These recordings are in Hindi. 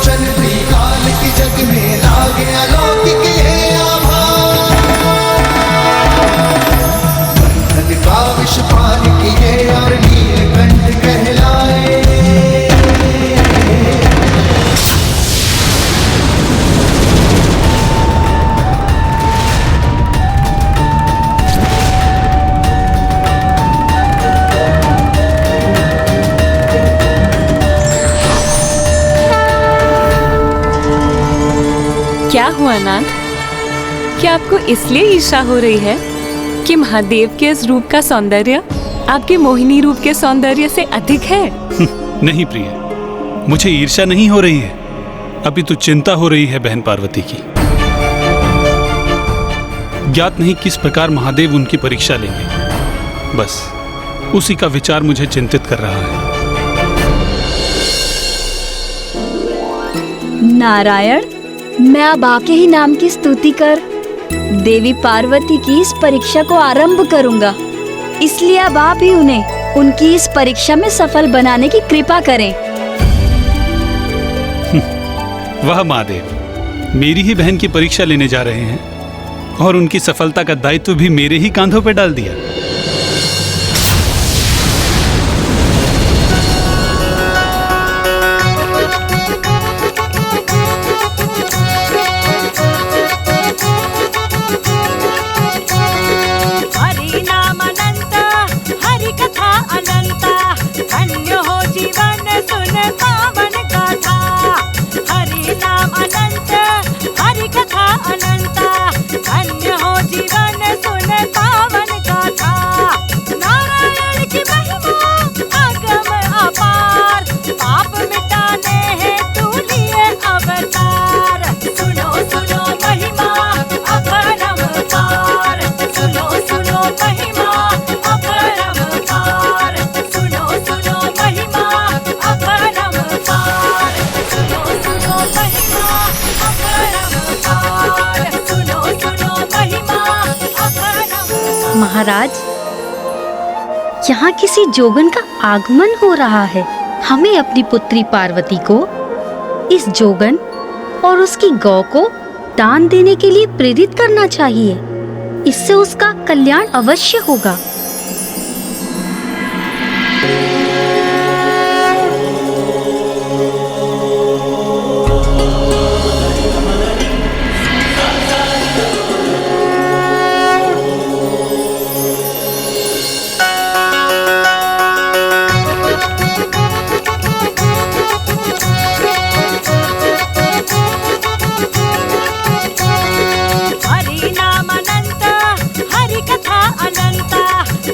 चल काल की जग में लागे अलौकिक ये आभार। बंधन का विष पान किए और नीलकंठ कहलाए। क्या हुआ नाथ? क्या आपको इसलिए ईर्ष्या हो रही है कि महादेव के इस रूप का सौंदर्य आपके मोहिनी रूप के सौंदर्य से अधिक है? नहीं प्रिय, मुझे ईर्ष्या नहीं हो रही है, अभी तो चिंता हो रही है बहन पार्वती की। ज्ञात नहीं किस प्रकार महादेव उनकी परीक्षा लेंगे, बस उसी का विचार मुझे चिंतित कर रहा है। नारायण, मैं अब आपके ही नाम की स्तुति कर देवी पार्वती की इस परीक्षा को आरंभ करूंगा। इसलिए अब आप ही उन्हें उनकी इस परीक्षा में सफल बनाने की कृपा करें। वाह महादेव, मेरी ही बहन की परीक्षा लेने जा रहे हैं और उनकी सफलता का दायित्व भी मेरे ही कांधों पर डाल दिया। महाराज, यहाँ किसी जोगन का आगमन हो रहा है। हमें अपनी पुत्री पार्वती को इस जोगन और उसकी गौ को दान देने के लिए प्रेरित करना चाहिए। इससे उसका कल्याण अवश्य होगा।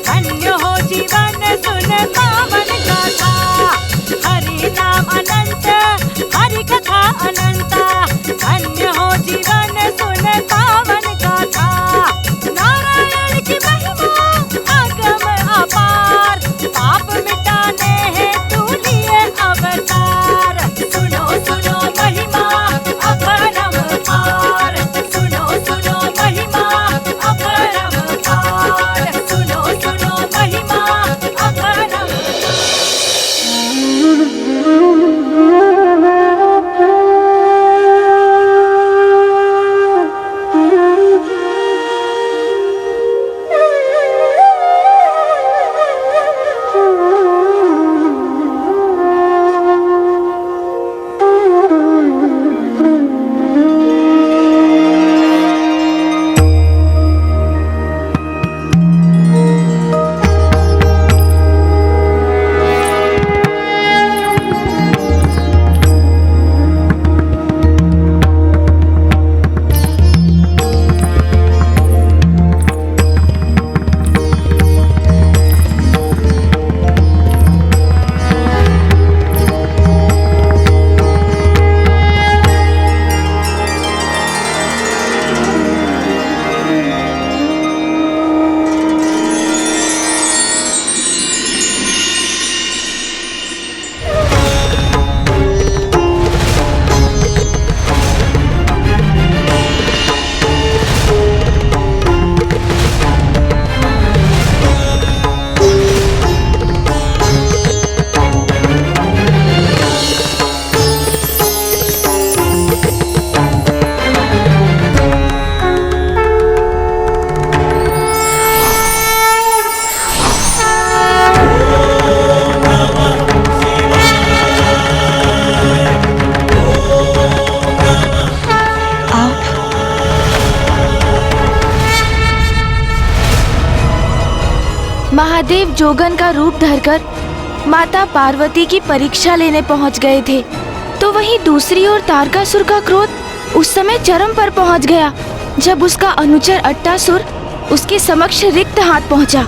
धन्य हो जीवन सुन पावन। महादेव जोगन का रूप धरकर माता पार्वती की परीक्षा लेने पहुंच गए थे, तो वहीं दूसरी ओर तारकासुर का क्रोध उस समय चरम पर पहुंच गया जब उसका अनुचर अट्टासुर उसके समक्ष रिक्त हाथ पहुंचा।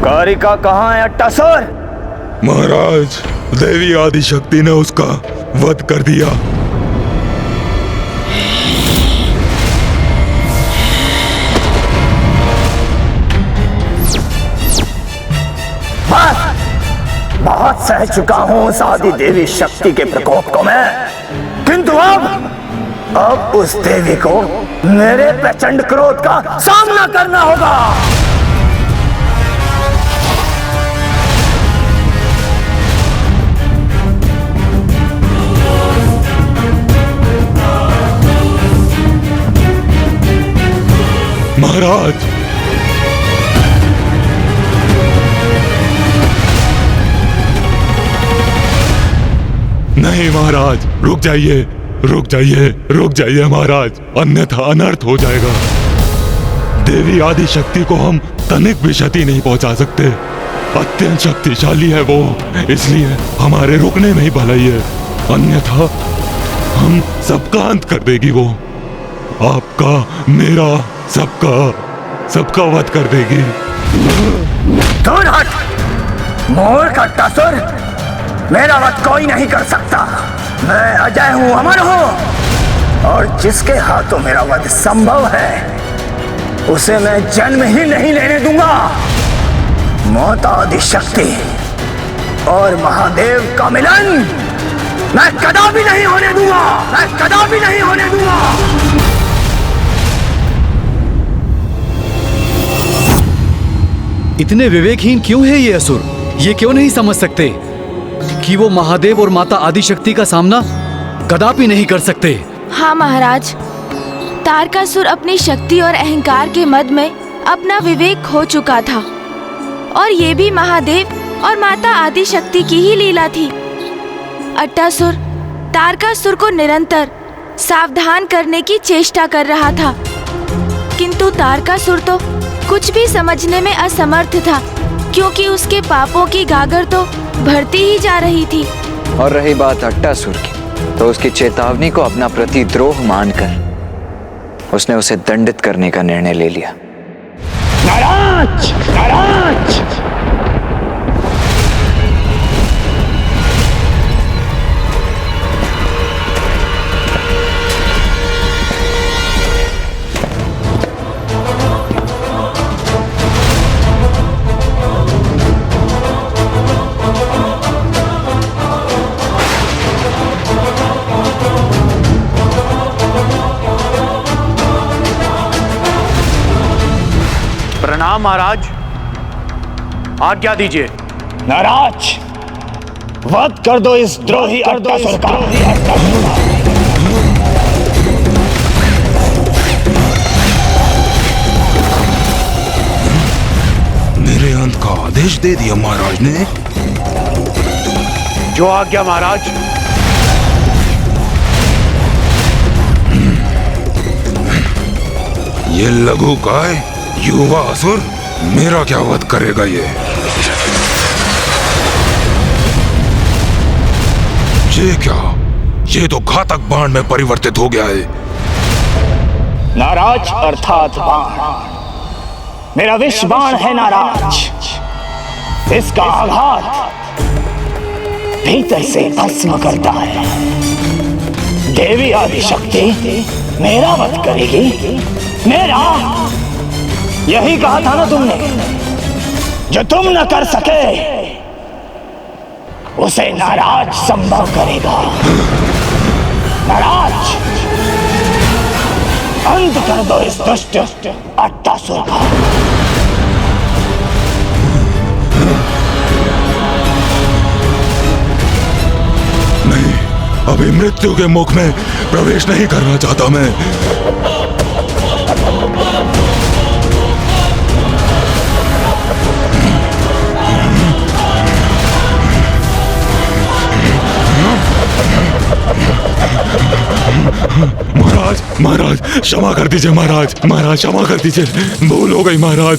कारिका कहाँ है अट्टासुर? महाराज, देवी आदिशक्ति ने उसका वध कर दिया। बस, बहुत सह चुका हूँ उस आदि देवी शक्ति के प्रकोप को मैं, किंतु अब उस देवी को मेरे प्रचंड क्रोध का सामना करना होगा। महाराज, नहीं महाराज, रुक जाइए, रुक जाइए, रुक जाइए महाराज, अन्यथा अनर्थ हो जाएगा। देवी आदि शक्ति को हम तनिक भी क्षति नहीं पहुंचा सकते। अत्यंत शक्तिशाली है वो, इसलिए हमारे रुकने में ही भलाई है, अन्यथा हम सबका अंत कर देगी वो। आपका, मेरा, सबका वध कर देगी। दूर हट, मूर्ख अट्टासुर, मेरा वध कोई नहीं कर सकता। मैं अजय हूँ, अमर हूँ, और जिसके हाथों मेरा वध संभव है उसे मैं जन्म ही नहीं लेने दूंगा। माता आदि शक्ति और महादेव का मिलन मैं कदापि नहीं होने दूंगा, मैं कदापि नहीं होने दूंगा। इतने विवेकहीन क्यों है ये असुर? ये क्यों नहीं समझ सकते कि वो महादेव और माता आदिशक्ति का सामना कदापि नहीं कर सकते? हाँ महाराज, तारकासुर अपनी शक्ति और अहंकार के मद में अपना विवेक खो चुका था, और ये भी महादेव और माता आदिशक्ति की ही लीला थी। अट्टासुर तारकासुर को निरंतर सावधान करने की चेष्टा कर रहा था, किंतु तारकासुर तो कुछ भी समझने में असमर्थ था, क्योंकि उसके पापों की गागर तो बढ़ती ही जा रही थी। और रही बात अट्टासुर की, तो उसकी चेतावनी को अपना प्रतिद्रोह मानकर उसने उसे दंडित करने का निर्णय ले लिया। नाराज, नाराज। प्रणाम महाराज, आज्ञा दीजिए। नाराज, वध कर दो इस द्रोही अट्टासुर का। मेरे अंत का आदेश दे दिया महाराज ने। जो आज्ञा महाराज। ये लघु काय युवा असुर मेरा क्या वध करेगा? ये क्या? ये तो घातक बाण में परिवर्तित हो गया है। नाराज अर्थात बाण, मेरा विष बाण है नाराज। इसका आघात भीतर से भस्म करता है। देवी आदि शक्ति मेरा वध करेगी, मेरा। यही कहा था ना तुमने, जो तुम न कर सके उसे नाराज संभव करेगा। नाराज, अंत कर दो इस दुष्ट अट्टासुर का। नहीं, अभी मृत्यु के मुख में प्रवेश नहीं करना चाहता मैं। महाराज, महाराज क्षमा कर दीजिए महाराज, महाराज क्षमा कर दीजिए, भूल हो गई महाराज।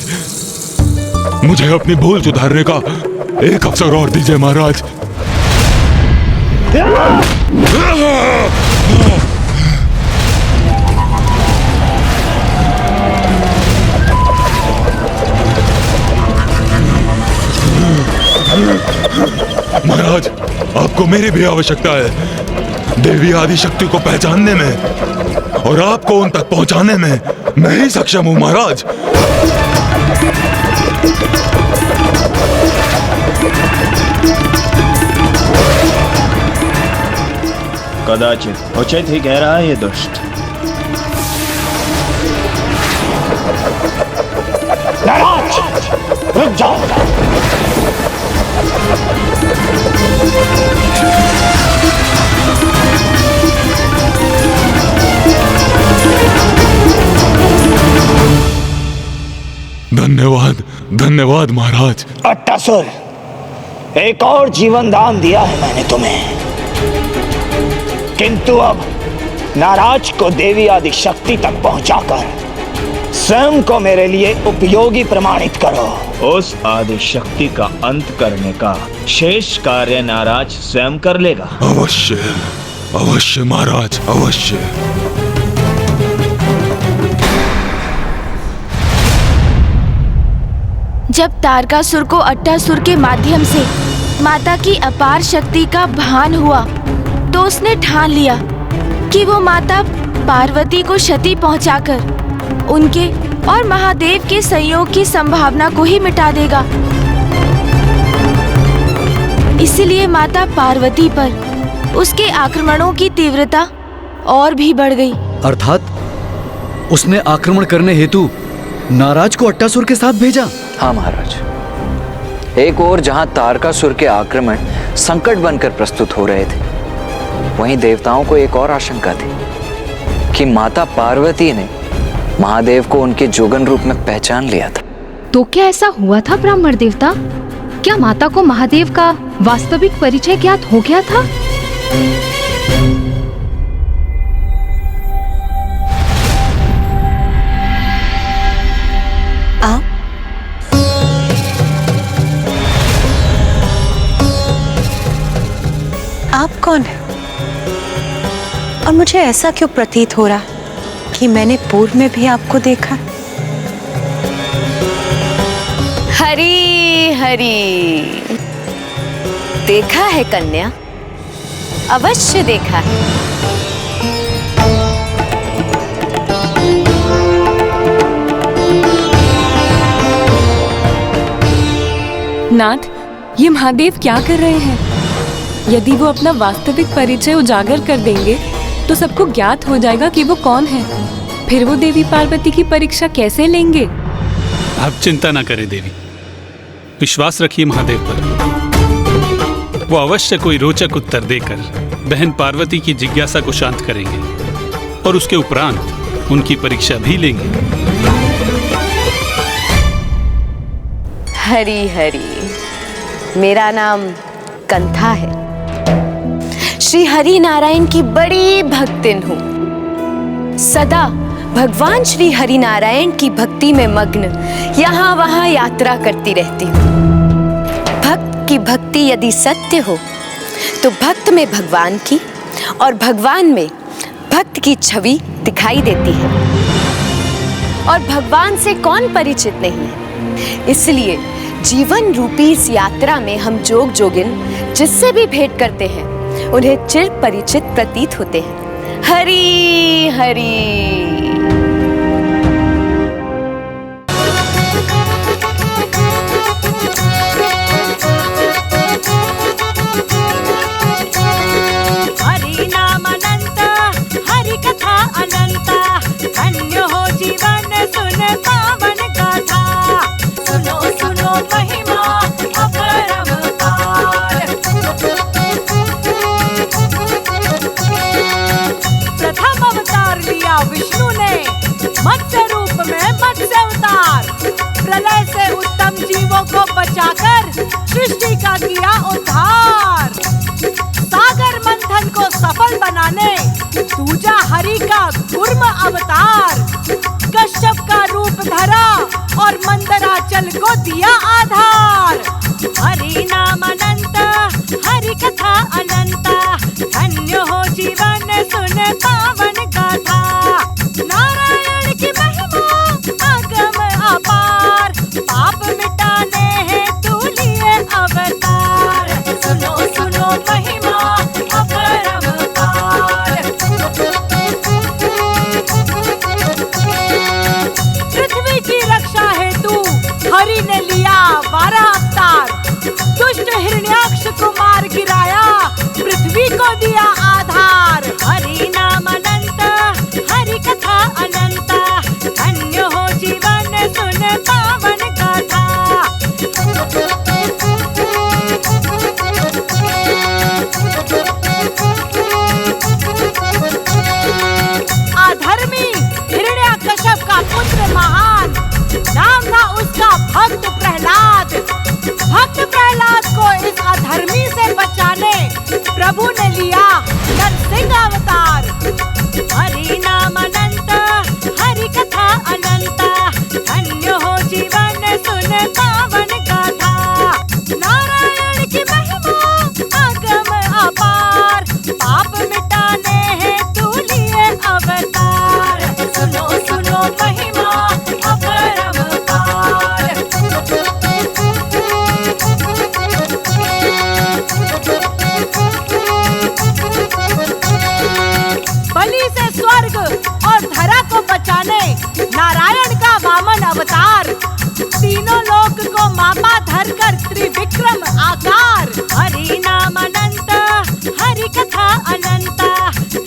मुझे अपनी भूल सुधारने का एक अवसर और दीजिए महाराज। महाराज आपको मेरी भी आवश्यकता है। देवी आदिशक्ति को पहचानने में और आपको उन तक पहुंचाने में मैं ही सक्षम हूं महाराज। कदाचित उचित ही कह रहा है ये दुष्ट। नाराज, रुक जाओ। धन्यवाद, धन्यवाद महाराज। अट्टासुर, एक और जीवन दान दिया है मैंने तुम्हें, किंतु अब नाराज को देवी आदि शक्ति तक पहुंचाकर स्वयं को मेरे लिए उपयोगी प्रमाणित करो। उस आदि शक्ति का अंत करने का शेष कार्य नाराज स्वयं कर लेगा। अवश्य, अवश्य महाराज, अवश्य। जब तारकासुर को अट्टासुर के माध्यम से माता की अपार शक्ति का भान हुआ तो उसने ठान लिया कि वो माता पार्वती को क्षति पहुंचाकर उनके और महादेव के संयोग की संभावना को ही मिटा देगा। इसलिए माता पार्वती पर उसके आक्रमणों की तीव्रता और भी बढ़ गई। अर्थात उसने आक्रमण करने हेतु नाराज को अट्टासुर के साथ भेजा। हाँ महाराज, एक ओर जहां तारकासुर के आक्रमण संकट बनकर प्रस्तुत हो रहे थे, वहीं देवताओं को एक और आशंका थी कि माता पार्वती ने महादेव को उनके जोगन रूप में पहचान लिया था। तो क्या ऐसा हुआ था ब्राह्मण देवता? क्या माता को महादेव का वास्तविक परिचय ज्ञात हो गया था? आप कौन है? और मुझे ऐसा क्यों प्रतीत हो रहा कि मैंने पूर्व में भी आपको देखा? हरी हरी, देखा है कन्या, अवश्य देखा है। नाथ, ये महादेव क्या कर रहे हैं? यदि वो अपना वास्तविक परिचय उजागर कर देंगे तो सबको ज्ञात हो जाएगा कि वो कौन है। फिर वो देवी पार्वती की परीक्षा कैसे लेंगे? आप चिंता ना करें देवी, विश्वास रखिए महादेव पर। वो अवश्य कोई रोचक उत्तर देकर बहन पार्वती की जिज्ञासा को शांत करेंगे और उसके उपरांत उनकी परीक्षा भी लेंगे। हरी हरी, मेरा नाम कंथा है। श्री हरि नारायण की बड़ी भक्तिन हूँ। सदा भगवान श्री हरि नारायण की भक्ति में मग्न यहाँ वहाँ यात्रा करती रहती हूँ। भक्त की भक्ति यदि सत्य हो तो भक्त में भगवान की और भगवान में भक्त की छवि दिखाई देती है। और भगवान से कौन परिचित नहीं है। इसलिए जीवन रूपी इस यात्रा में हम जोग जोगिन जिससे भी भेंट करते हैं उन्हें चिर परिचित प्रतीत होते हैं। हरी हरी। हरि नाम अनंत, हरि कथा अनंत, धन्य हो जीवन सुन पावन गाथा। सुनो सुनो महिमा अपरंपार। प्रथम अवतार लिया विष्णु ने, मत्स्य रूप में मत्स्य अवतार। प्रलय से उत्तम जीवों को बचाकर सृष्टि का किया उद्धार। सागर मंथन को सफल बनाने पूजा हरि का गुर्म अवतार, कश्यप का रूप धरा और मंदराचल को दिया आधार। हरि नाम अनंत, हरि कथा अनंत, धन्य हो जीवन सुन पावन गाथा। नारायण की महिमा अगम अपार, पाप मिटाने हेतु लिए अवतार। सुनो सुनो महिमा अपरंपार। पृथ्वी की रक्षा हेतु हरि ने लिया 12 अवतार। दुष्ट हिरण्याक्ष को मार गिराया, पृथ्वी को दिया आधार। हरि नाम अनंत, हरि कथा अनंत, धन्य हो जीवन सुन पावन गाथा। अधर्मी हिरण्याकश्यप का पुत्र महान, नाम था उसका भक्त प्रहलाद। भक्त प्रहलाद को इस अधर्मी से बचाने प्रभु ने लिया नरसिंह अवतार। हरि नाम अनंत, हरि कथा अनंत, धन्य हो जीवन सुन पावन गाथा। नारायण की महिमा अगम अपार, पाप मिटाने हेतु लिए अवतार। सुनो सुनो महिमा अपरंपार। बलि से स्वर्ग और धरा को बचाने नारायण का वामन अवतार। तीनों लोक को मापा धरकर त्रिविक्रम आकार। हरि नाम अनंत, हरि कथा अनंत,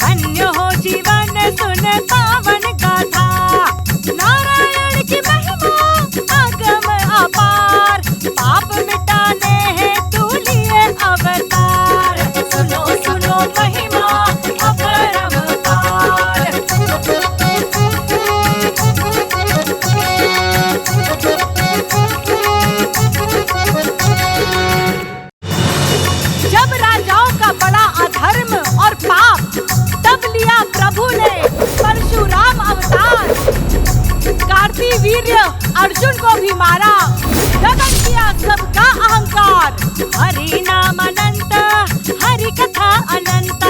धन्य हो जीवन सुन पावन गाथा। नारायण की महिमा अगम अपार, पाप मिटाने हेतु लिए अवतार। सुनो सुनो महिमा अपरंपार। जब राजाओं का बड़ा अधर्म और पाप, तब लिया प्रभु ने परशुराम अवतार। कार्तिवीर्य अर्जुन को भी मारा, दमन किया सबका अहंकार। हरि नाम अनंत, हरि कथा अनंत,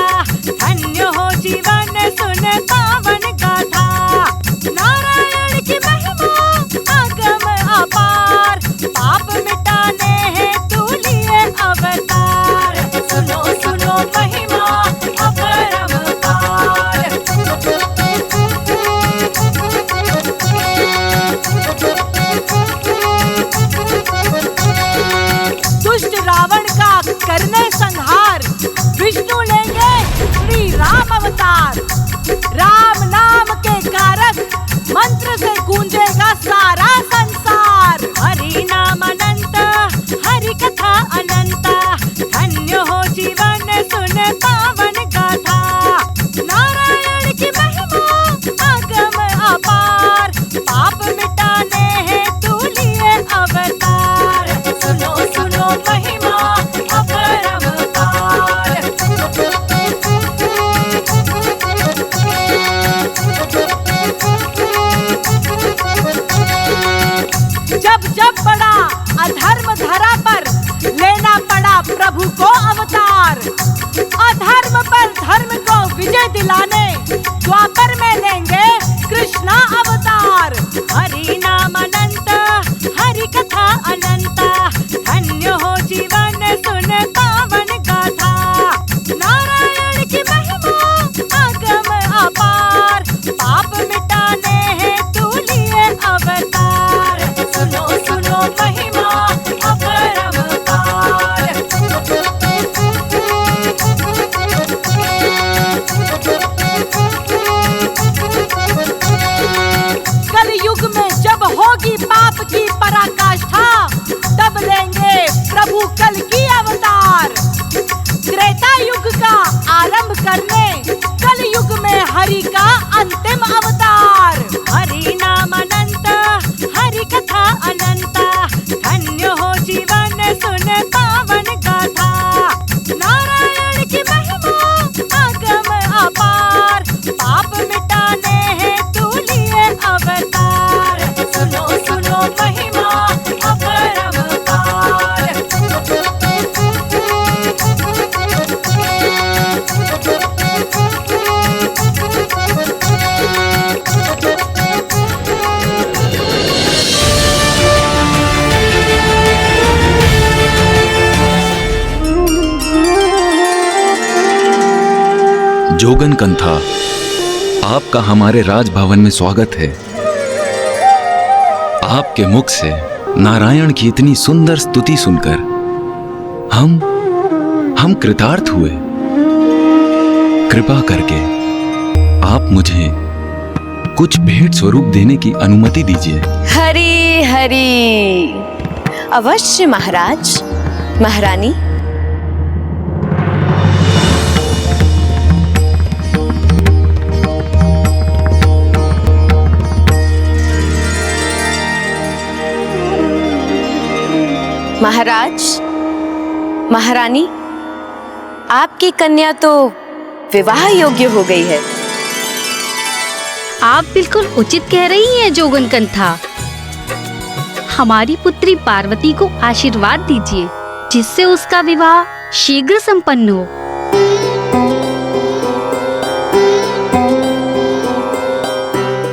धन्य हो जीवन सुन पावन गाथा। नारायण की महिमा अगम अपार, पाप मिटाने हेतु लिए अवतार। सुनो सुनो महिमा अपरंपार। दुष्ट रावण का करने संहार, विष्णु लेंगे श्री राम अवतार। राम नाम के कारक मंत्र से गूंजेगा सारा संसार। हरि नाम अनंत, हरि कथा अनंत, धन्य हो जीवन सुन पावन गाथा। नारायण की महिमा अगम अपार, पाप मिटाने हेतु लिए अवतार। सुनो सुनो महिमा अपरंपार। जब जब बड़ा अधर्म धरा पर, लेना पड़ा प्रभु को अवतार। अधर्म पर धर्म को विजय दिलाने, द्वापर में लेंगे कृष्णा अवतार। हरि नाम अनंत, हरि कथा अनंत, धन्य हो जीवन सुन पावन गाथा। नारायण की महिमा अगम अपार, पाप मिटाने हेतु लिए अवतार। सुनो सुनो महिमा अपरंपार। कलयुग में जब होगी पाप की पराकाष्ठा, तब लेंगे प्रभु कल की अवतार। त्रेता युग का आरंभ करने, कल युग में हरि का अंतिम अवतार। हरि नाम अनंत, हरि कथा अनंत, धन्य हो जीवन सुन पावन गाथा। नारायण की महिमा अगम अपार, पाप मिटाने हैं जोगन कंथा, आपका हमारे राजभवन में स्वागत है। आपके मुख से नारायण की इतनी सुंदर स्तुति सुनकर हम कृतार्थ हुए। कृपा करके आप मुझे कुछ भेंट स्वरूप देने की अनुमति दीजिए। हरी हरी। अवश्य महाराज। महारानी, महाराज, महारानी, आपकी कन्या तो विवाह योग्य हो गई है। आप बिल्कुल उचित कह रही हैं जोगन कंथा। हमारी पुत्री पार्वती को आशीर्वाद दीजिए जिससे उसका विवाह शीघ्र संपन्न हो।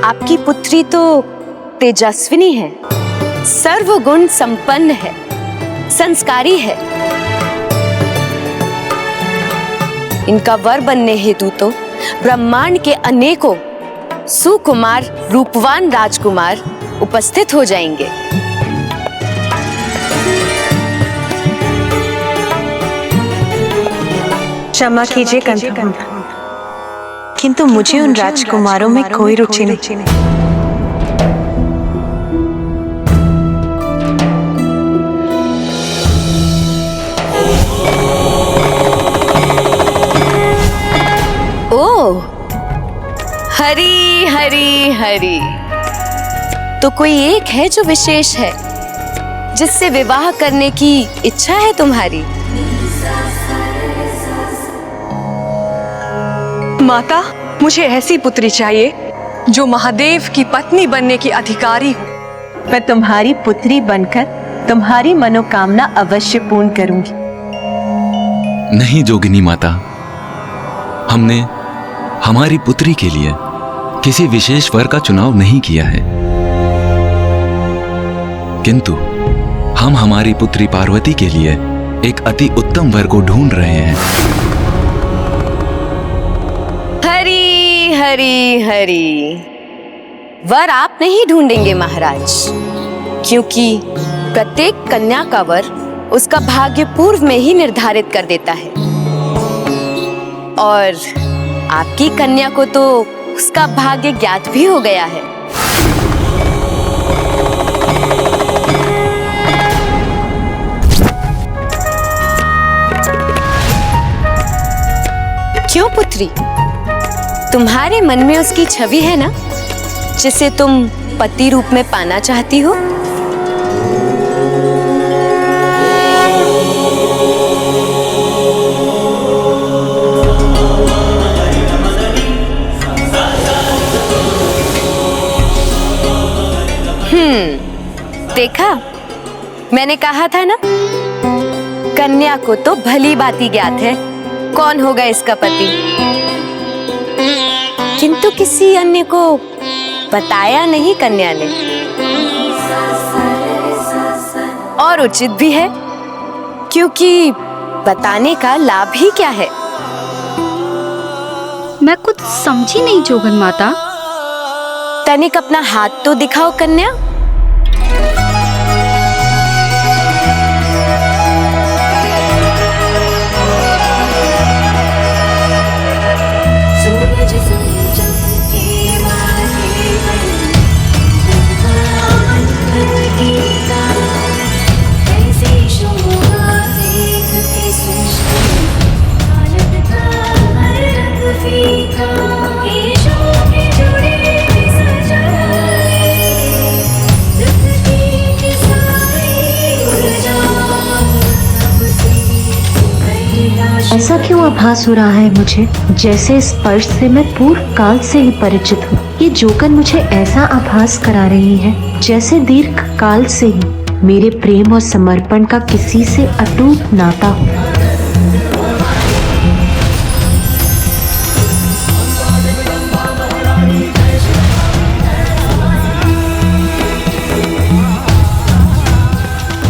आपकी पुत्री तो तेजस्विनी है, सर्वगुण संपन्न है, संस्कारी है। इनका वर बनने हेतु तो ब्रह्मांड के अनेकों सुकुमार रूपवान राजकुमार उपस्थित हो जाएंगे। क्षमा कीजिए कंथा, किंतु मुझे उन राजकुमारों में कोई रुचि नहीं। ओह, हरी हरी हरी। तो कोई एक है जो विशेष है, जिससे विवाह करने की इच्छा है तुम्हारी? माता, मुझे ऐसी पुत्री चाहिए जो महादेव की पत्नी बनने की अधिकारी हो। मैं तुम्हारी पुत्री बनकर तुम्हारी मनोकामना अवश्य पूर्ण करूंगी। नहीं जोगिनी माता, हमने हमारी पुत्री के लिए किसी विशेष वर का चुनाव नहीं किया है, किंतु हम हमारी पुत्री पार्वती के लिए एक अति उत्तम वर को ढूंढ रहे हैं। हरी हरी हरी। वर आप नहीं ढूंढेंगे महाराज, क्योंकि प्रत्येक कन्या का वर उसका भाग्य पूर्व में ही निर्धारित कर देता है, और आपकी कन्या को तो उसका भाग्य ज्ञात भी हो गया है। क्यों पुत्री, तुम्हारे मन में उसकी छवि है ना, जिसे तुम पति रूप में पाना चाहती हो? देखा, मैंने कहा था ना, कन्या को तो भली भांति ज्ञात है कौन होगा इसका पति, किंतु किसी अन्य को बताया नहीं कन्या ने। और उचित भी है, क्योंकि बताने का लाभ ही क्या है? मैं कुछ समझी नहीं जोगन माता। तनिक अपना हाथ तो दिखाओ कन्या। ऐसा क्यों आभास हो रहा है मुझे, जैसे स्पर्श से मैं पूर्व काल से ही परिचित हूँ। ये जोगन मुझे ऐसा आभास करा रही है जैसे दीर्घ काल से ही मेरे प्रेम और समर्पण का किसी से अटूट नाता हो।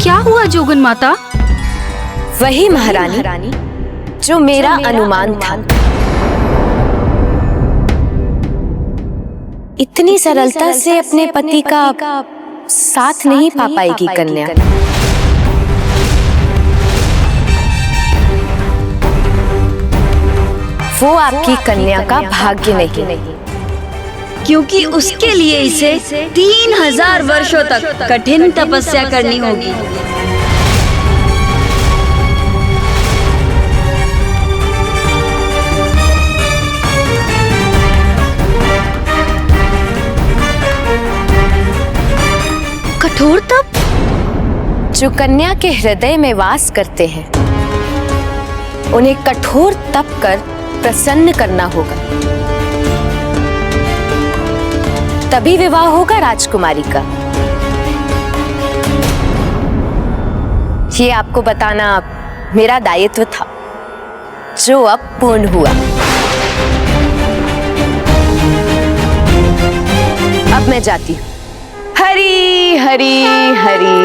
क्या हुआ जोगन माता? वही महारानी जो मेरा अनुमान था। इतनी सरलता से अपने पति का साथ नहीं पा पाएगी कन्या। वो आपकी कन्या का भाग्य नहीं, क्योंकि उसके लिए इसे 3000 वर्षों तक कठिन तपस्या करनी होगी। कठोर तप? जो कन्या के हृदय में वास करते हैं उन्हें कठोर तप कर प्रसन्न करना होगा, तभी विवाह होगा राजकुमारी का। ये आपको बताना मेरा दायित्व था, जो अब पूर्ण हुआ। अब मैं जाती हूँ। हरी हरी हरी।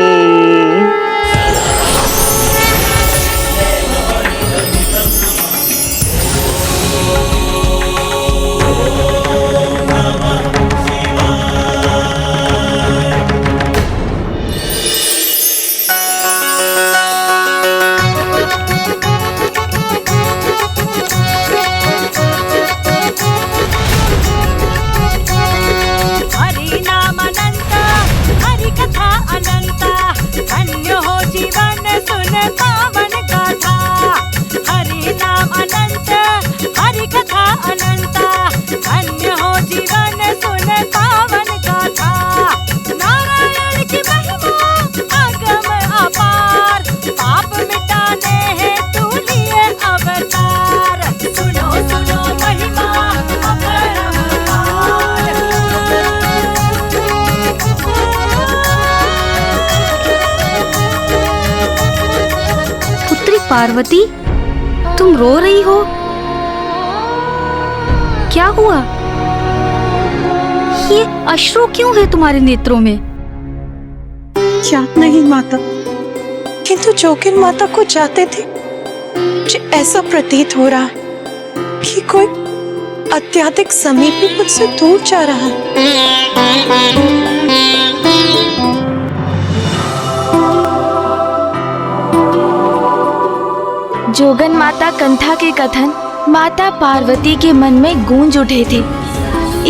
पार्वती, तुम रो रही हो? क्या हुआ? ये अश्रु क्यों है तुम्हारे नेत्रों में? याद नहीं माता, किंतु जोगिन माता को जाते थे मुझे ऐसा प्रतीत हो रहा है कि कोई अत्यधिक समीपी मुझसे दूर जा रहा है। जोगन माता कंथा के कथन माता पार्वती के मन में गूंज उठे थे,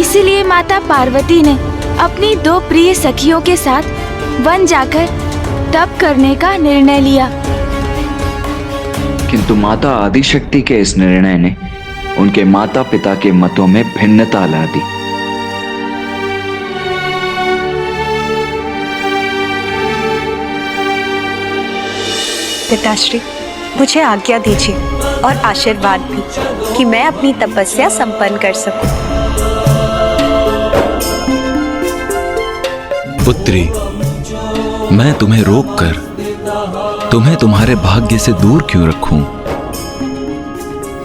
इसीलिए माता पार्वती ने अपनी 2 प्रिय सखियों के साथ वन जाकर तप करने का निर्णय लिया। किंतु माता आदिशक्ति के इस निर्णय ने उनके माता पिता के मतों में भिन्नता ला दी। पिताश्री, मुझे आज्ञा दीजिए और आशीर्वाद भी कि मैं अपनी तपस्या संपन्न कर सकूं। पुत्री, मैं तुम्हें रोककर तुम्हें तुम्हारे भाग्य से दूर क्यों रखूं?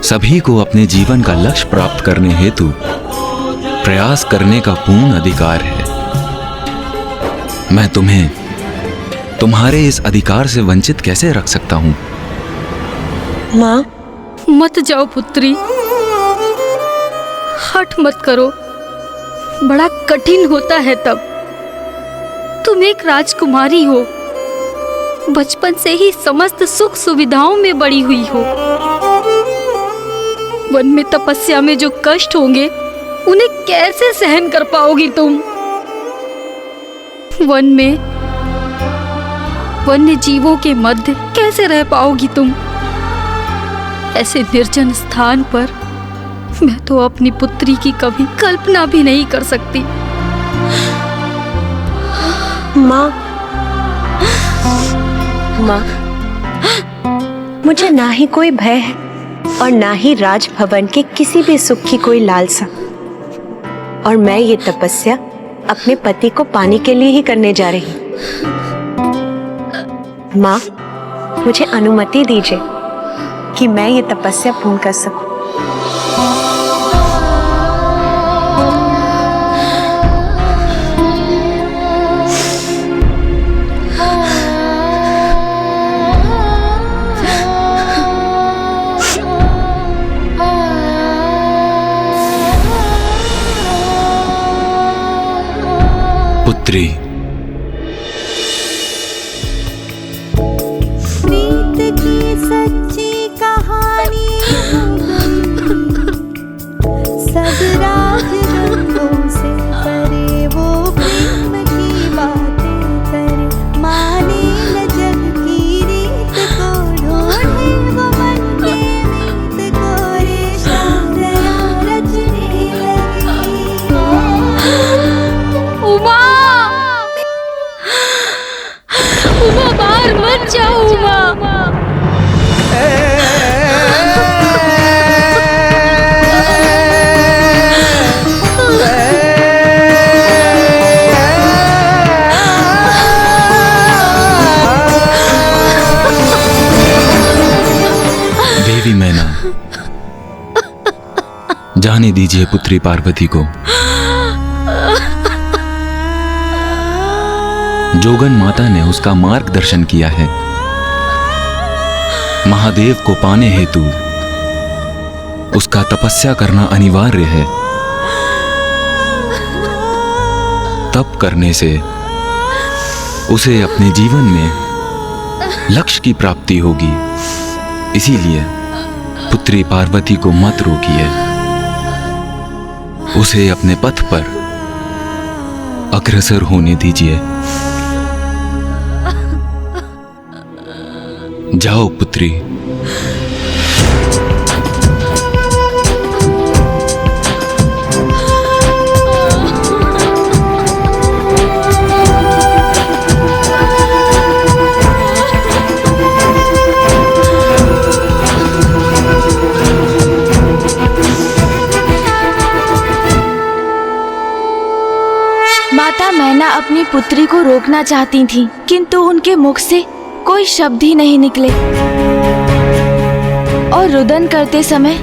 सभी को अपने जीवन का लक्ष्य प्राप्त करने हेतु प्रयास करने का पूर्ण अधिकार है। मैं तुम्हें तुम्हारे इस अधिकार से वंचित कैसे रख सकता हूं? माँ, मत जाओ पुत्री, हठ मत करो, बड़ा कठिन होता है तब। तुम एक राजकुमारी हो, बचपन से ही समस्त सुख सुविधाओं में बड़ी हुई हो। वन में तपस्या में जो कष्ट होंगे उन्हें कैसे सहन कर पाओगी तुम? वन में वन्य जीवों के मध्य कैसे रह पाओगी तुम? ऐसे निर्जन स्थान पर मैं तो अपनी पुत्री की कभी कल्पना भी नहीं कर सकती। माँ, माँ, मुझे ना ही कोई भय है और ना ही राजभवन के किसी भी सुख की कोई लालसा, और मैं ये तपस्या अपने पति को पाने के लिए ही करने जा रही हूँ। माँ, मुझे अनुमति दीजिए कि मैं ये तपस्या पूर्ण कर सकूं। पुत्री। प्रीत की सच्ची कहानी सब राज रंगों से परे, वो प्रेम की बातें करे, माने न जग की रीत को, ढूंढे वो मन के मीत को, रेशा दया रचने लगी। उमा, उमा बाहर मत जाओ उमा। देवी मैना, जाने दीजिए पुत्री पार्वती को। जोगन माता ने उसका मार्गदर्शन किया है। महादेव को पाने हेतु उसका तपस्या करना अनिवार्य है। तप करने से उसे अपने जीवन में लक्ष्य की प्राप्ति होगी। इसीलिए पुत्री पार्वती को मत रोकिए, उसे अपने पथ पर अग्रसर होने दीजिए। जाओ पुत्री। माता मैना अपनी पुत्री को रोकना चाहती थीं, किंतु उनके मुख से कोई शब्द ही नहीं निकले। और रुदन करते समय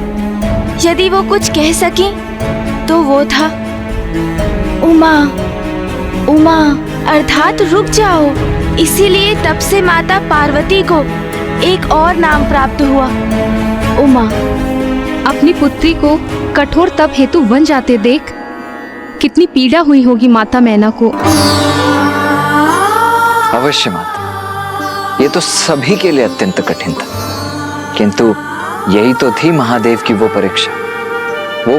यदि वो कुछ कह सकी तो वो था उमा, उमा अर्थात रुक जाओ। इसीलिए तब से माता पार्वती को एक और नाम प्राप्त हुआ, उमा। अपनी पुत्री को कठोर तप हेतु वन जाते देख कितनी पीड़ा हुई होगी माता मैना को। अवश्य माता, ये तो सभी के लिए अत्यंत कठिन था, किंतु यही तो थी महादेव की वो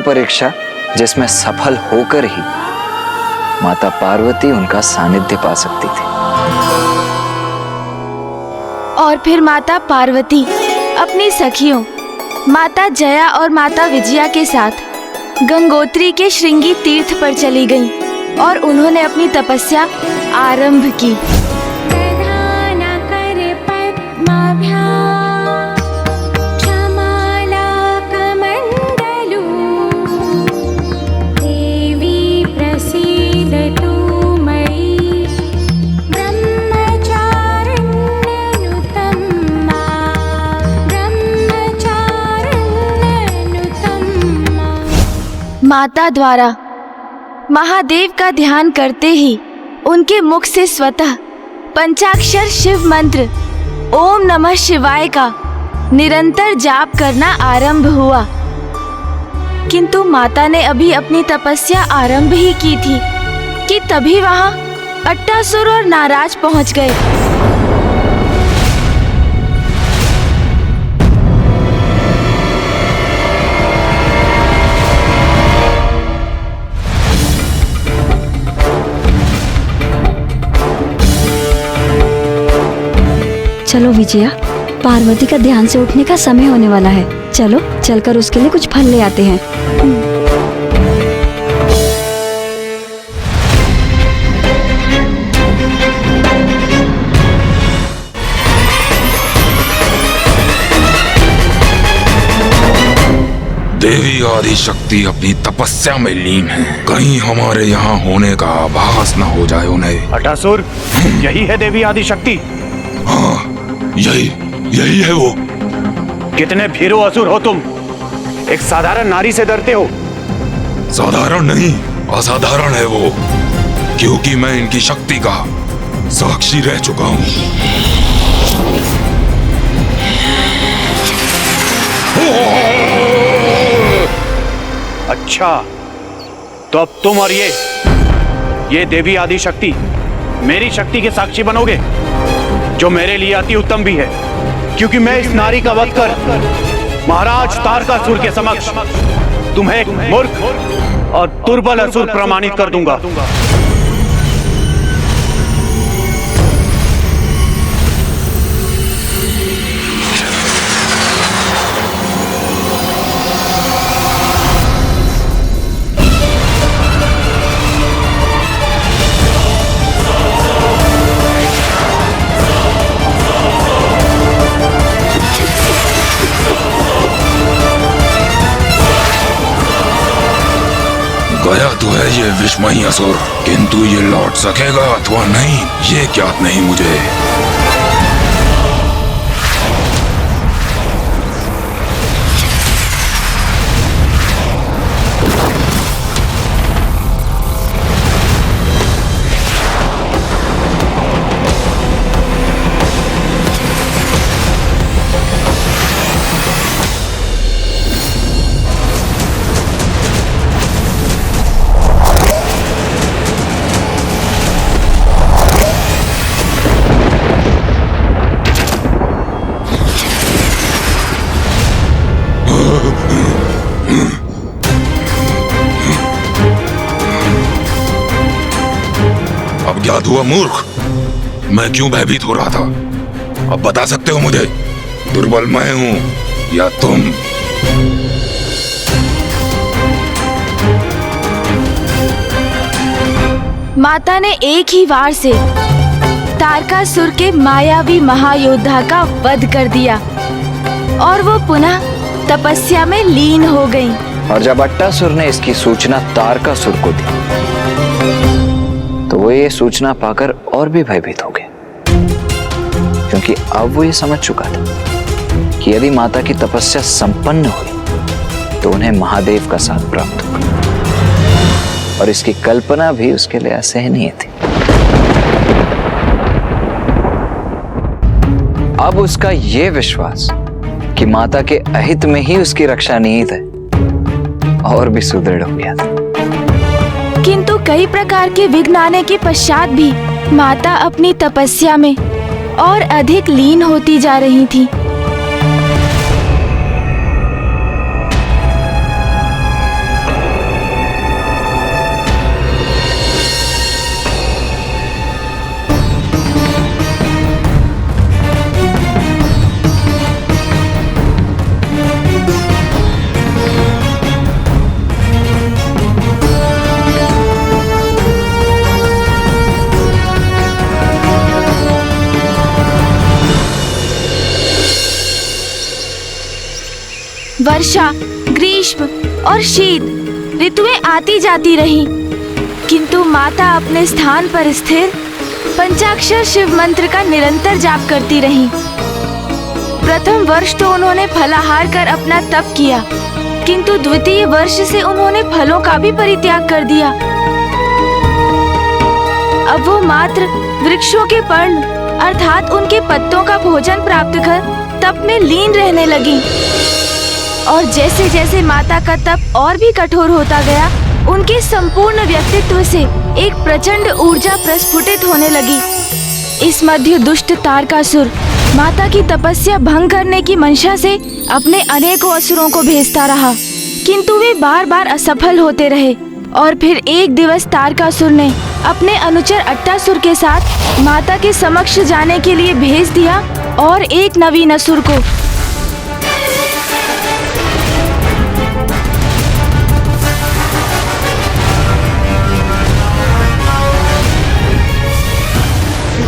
परीक्षा जिसमें सफल होकर ही माता पार्वती उनका सानिध्य पा सकती थी। और फिर माता पार्वती अपनी सखियों माता जया और माता विजया के साथ गंगोत्री के श्रृंगी तीर्थ पर चली गईं और उन्होंने अपनी तपस्या आरंभ की। माता द्वारा महादेव का ध्यान करते ही उनके मुख से स्वतः पंचाक्षर शिव मंत्र ओम नमः शिवाय का निरंतर जाप करना आरंभ हुआ। किंतु माता ने अभी अपनी तपस्या आरंभ ही की थी कि तभी वहां अट्टासुर और नाराज पहुंच गए। चलो विजया, पार्वती का ध्यान से उठने का समय होने वाला है। चलो चलकर उसके लिए कुछ फल ले आते हैं। देवी आदि शक्ति अपनी तपस्या में लीन है, कहीं हमारे यहाँ होने का आभास न हो जाए उन्हें। अटासुर, यही है देवी आदि शक्ति? हाँ, यही है वो। कितने भीरू असुर हो तुम! एक साधारण नारी से डरते हो? साधारण नहीं, असाधारण है वो, क्योंकि मैं इनकी शक्ति का साक्षी रह चुका हूँ। अच्छा, तो अब तुम और ये ये देवी आदि शक्ति मेरी शक्ति के साक्षी बनोगे, जो मेरे लिए अति उत्तम भी है, क्योंकि मैं इस नारी का वध कर महाराज तारकासुर के समक्ष तुम्हें एक मूर्ख और दुर्बल असुर प्रमाणित कर दूंगा। गया तो है ये विस्मयी असुर, किंतु ये लौट सकेगा अथवा नहीं ये ज्ञात नहीं मुझे। ज्ञात हुआ मूर्ख, मैं क्यों भयभीत हो रहा था। अब बता सकते हो मुझे, दुर्बल मैं हूं या तुम? माता ने एक ही वार से तारकासुर के मायावी महायोद्धा का वध कर दिया और वो पुनः तपस्या में लीन हो गई। और जब अट्टासुर ने इसकी सूचना तारकासुर को दी तो वो ये सूचना पाकर और भी भयभीत हो गए, क्योंकि अब वो ये समझ चुका था कि यदि माता की तपस्या संपन्न हुई तो उन्हें महादेव का साथ प्राप्त होगा, और इसकी कल्पना भी उसके लिए असहनीय थी। अब उसका ये विश्वास कि माता के अहित में ही उसकी रक्षा निहित है और भी सुदृढ़ हो गया था। किंतु कई प्रकार के विघ्न आने के पश्चात भी माता अपनी तपस्या में और अधिक लीन होती जा रही थी। वर्षा, ग्रीष्म और शीत ऋतुएं आती जाती रहीं, किंतु माता अपने स्थान पर स्थिर पंचाक्षर शिव मंत्र का निरंतर जाप करती रहीं। प्रथम वर्ष तो उन्होंने फलाहार कर अपना तप किया, किंतु द्वितीय वर्ष से उन्होंने फलों का भी परित्याग कर दिया। अब वो मात्र वृक्षों के पर्ण अर्थात उनके पत्तों का भोजन प्राप्त कर तप में लीन रहने लगी। और जैसे जैसे माता का तप और भी कठोर होता गया, उनके संपूर्ण व्यक्तित्व से एक प्रचंड ऊर्जा प्रस्फुटित होने लगी। इस मध्य दुष्ट तारकासुर माता की तपस्या भंग करने की मंशा से अपने अनेकों असुरों को भेजता रहा, किंतु वे बार बार असफल होते रहे। और फिर एक दिवस तारकासुर ने अपने अनुचर अट्टासुर के साथ माता के समक्ष जाने के लिए भेज दिया और एक नवीन असुर को।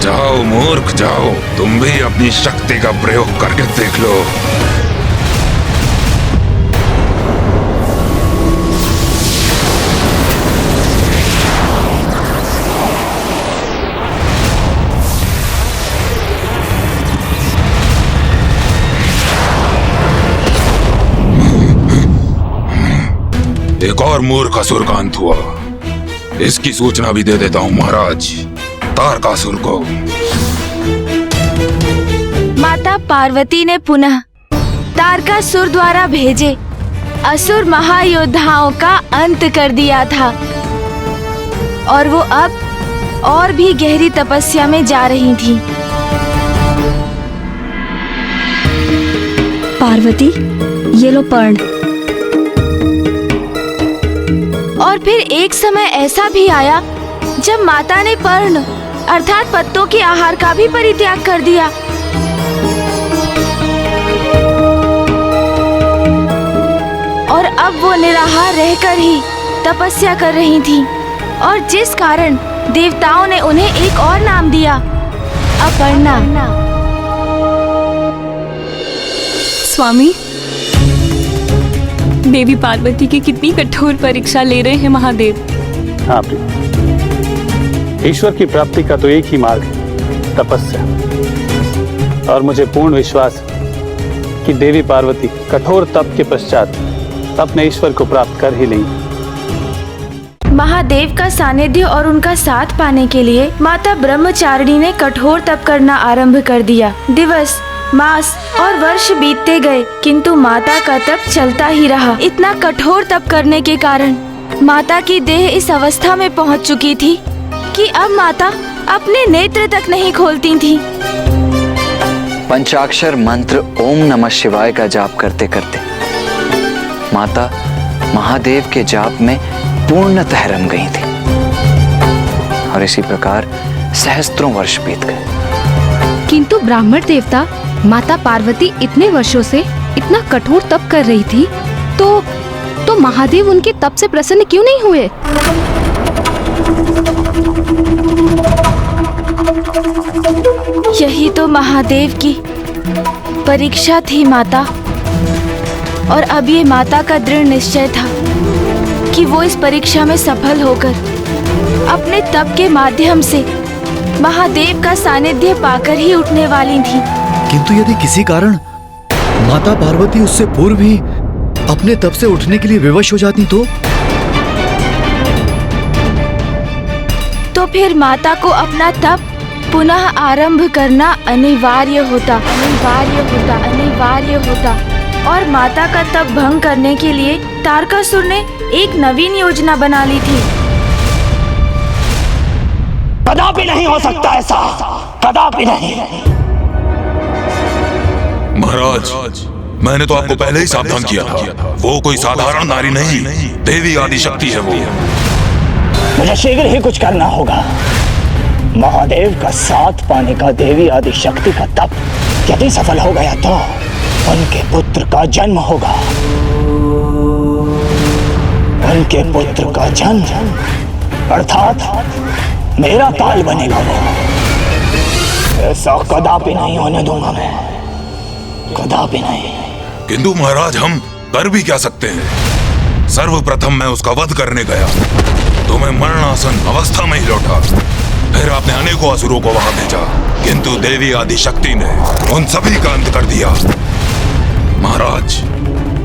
जाओ मूर्ख जाओ, तुम भी अपनी शक्ति का प्रयोग करके देख लो। एक और मूर्ख असुर का अंत हुआ। इसकी सूचना भी दे देता हूँ महाराज तारकासुर को। माता पार्वती ने पुनः तारकासुर द्वारा भेजे असुर महायोद्धाओं का अंत कर दिया था। और वो अब और भी गहरी तपस्या में जा रही थी। पार्वती, ये लो पर्ण। और फिर एक समय ऐसा भी आया जब माता ने पर्ण अर्थात पत्तों के आहार का भी परित्याग कर दिया। और अब वो निराहार रहकर ही तपस्या कर रही थी, और जिस कारण देवताओं ने उन्हें एक और नाम दिया, अपर्णा। स्वामी, देवी पार्वती की कितनी कठोर परीक्षा ले रहे हैं महादेव। हाँ प्रिय, ईश्वर की प्राप्ति का तो एक ही मार्ग है, तपस्या। और मुझे पूर्ण विश्वास है कि देवी पार्वती कठोर तप के पश्चात अपने ईश्वर को प्राप्त कर ही लेंगी। महादेव का सानिध्य और उनका साथ पाने के लिए माता ब्रह्मचारिणी ने कठोर तप करना आरंभ कर दिया। दिवस, मास और वर्ष बीतते गए, किंतु माता का तप चलता ही रहा। इतना कठोर तप करने के कारण माता की देह इस अवस्था में पहुंच चुकी थी कि अब माता अपने नेत्र तक नहीं खोलती थी। पंचाक्षर मंत्र ओम नमः शिवाय का जाप करते करते माता महादेव के जाप में पूर्णतः रम गई थी। और इसी प्रकार सहस्त्रों वर्ष बीत गए। किंतु ब्राह्मण देवता, माता पार्वती इतने वर्षों से इतना कठोर तप कर रही थी, तो महादेव उनके तप से प्रसन्न क्यों नहीं हुए? यही तो महादेव की परीक्षा थी माता। और अब ये माता का दृढ़ निश्चय था कि वो इस परीक्षा में सफल होकर अपने तप के माध्यम से महादेव का सानिध्य पाकर ही उठने वाली थी। किंतु यदि किसी कारण माता पार्वती उससे पूर्व ही अपने तप से उठने के लिए विवश हो जाती तो फिर माता को अपना तप पुनः आरंभ करना अनिवार्य होता। और माता का तप भंग करने के लिए तारकासुर ने एक नवीन योजना बना ली थी। कदापि नहीं हो सकता ऐसा, कदापि नहीं। महाराज, मैंने तो आपको पहले ही सावधान किया था। वो कोई साधारण नारी नहीं, देवी आदिशक्ति है वो। मुझे शीघ्र ही कुछ करना होगा। महादेव का साथ पाने का देवी आदिशक्ति का तप यदि सफल हो गया तो उनके पुत्र का जन्म होगा। उनके पुत्र का जन्म अर्थात मेरा काल बनेगा वो। ऐसा कदापि नहीं होने दूंगा मैं, कदापि नहीं। किंतु महाराज, हम कर भी क्या सकते हैं? सर्वप्रथम मैं उसका वध करने गया तो मैं मरणासन अवस्था में ही लौटा। फिर आपने अनेकों असुरों को वहां भेजा, किंतु देवी आदिशक्ति ने उन सभी का अंत कर दिया। महाराज,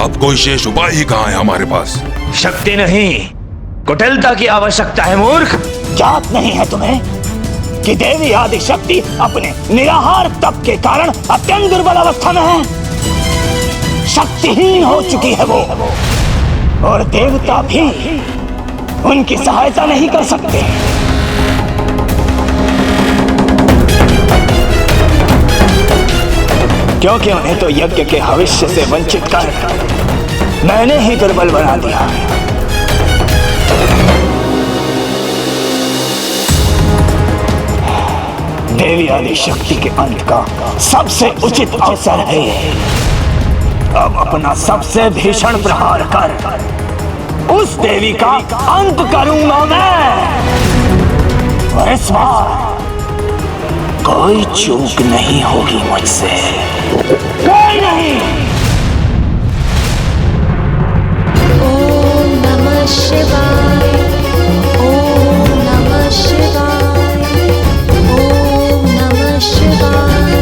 अब कोई शेष उपाय ही कहाँ है हमारे पास? शक्ति नहीं, कुटिलता की आवश्यकता है मूर्ख। जात नहीं है तुम्हें कि देवी आदिशक्ति अपने निराहार तप के कारण अत्यंत दुर्बल अवस्था में है, शक्तिहीन हो चुकी है वो, और देवता भी उनकी सहायता नहीं कर सकते। क्योंकि उन्हें तो यज्ञ के भविष्य से वंचित कर मैंने ही दुर्बल बना दिया। देवी आदिशक्ति के अंत का सबसे उचित अवसर है ये। अब अपना सबसे भीषण प्रहार कर उस देवी का अंत करूंगा मैं। और इस बार कोई चूक नहीं होगी मुझसे, कोई नहीं। ओम नमः शिवाय, ओम नमः शिवाय, ओम नमः शिवाय।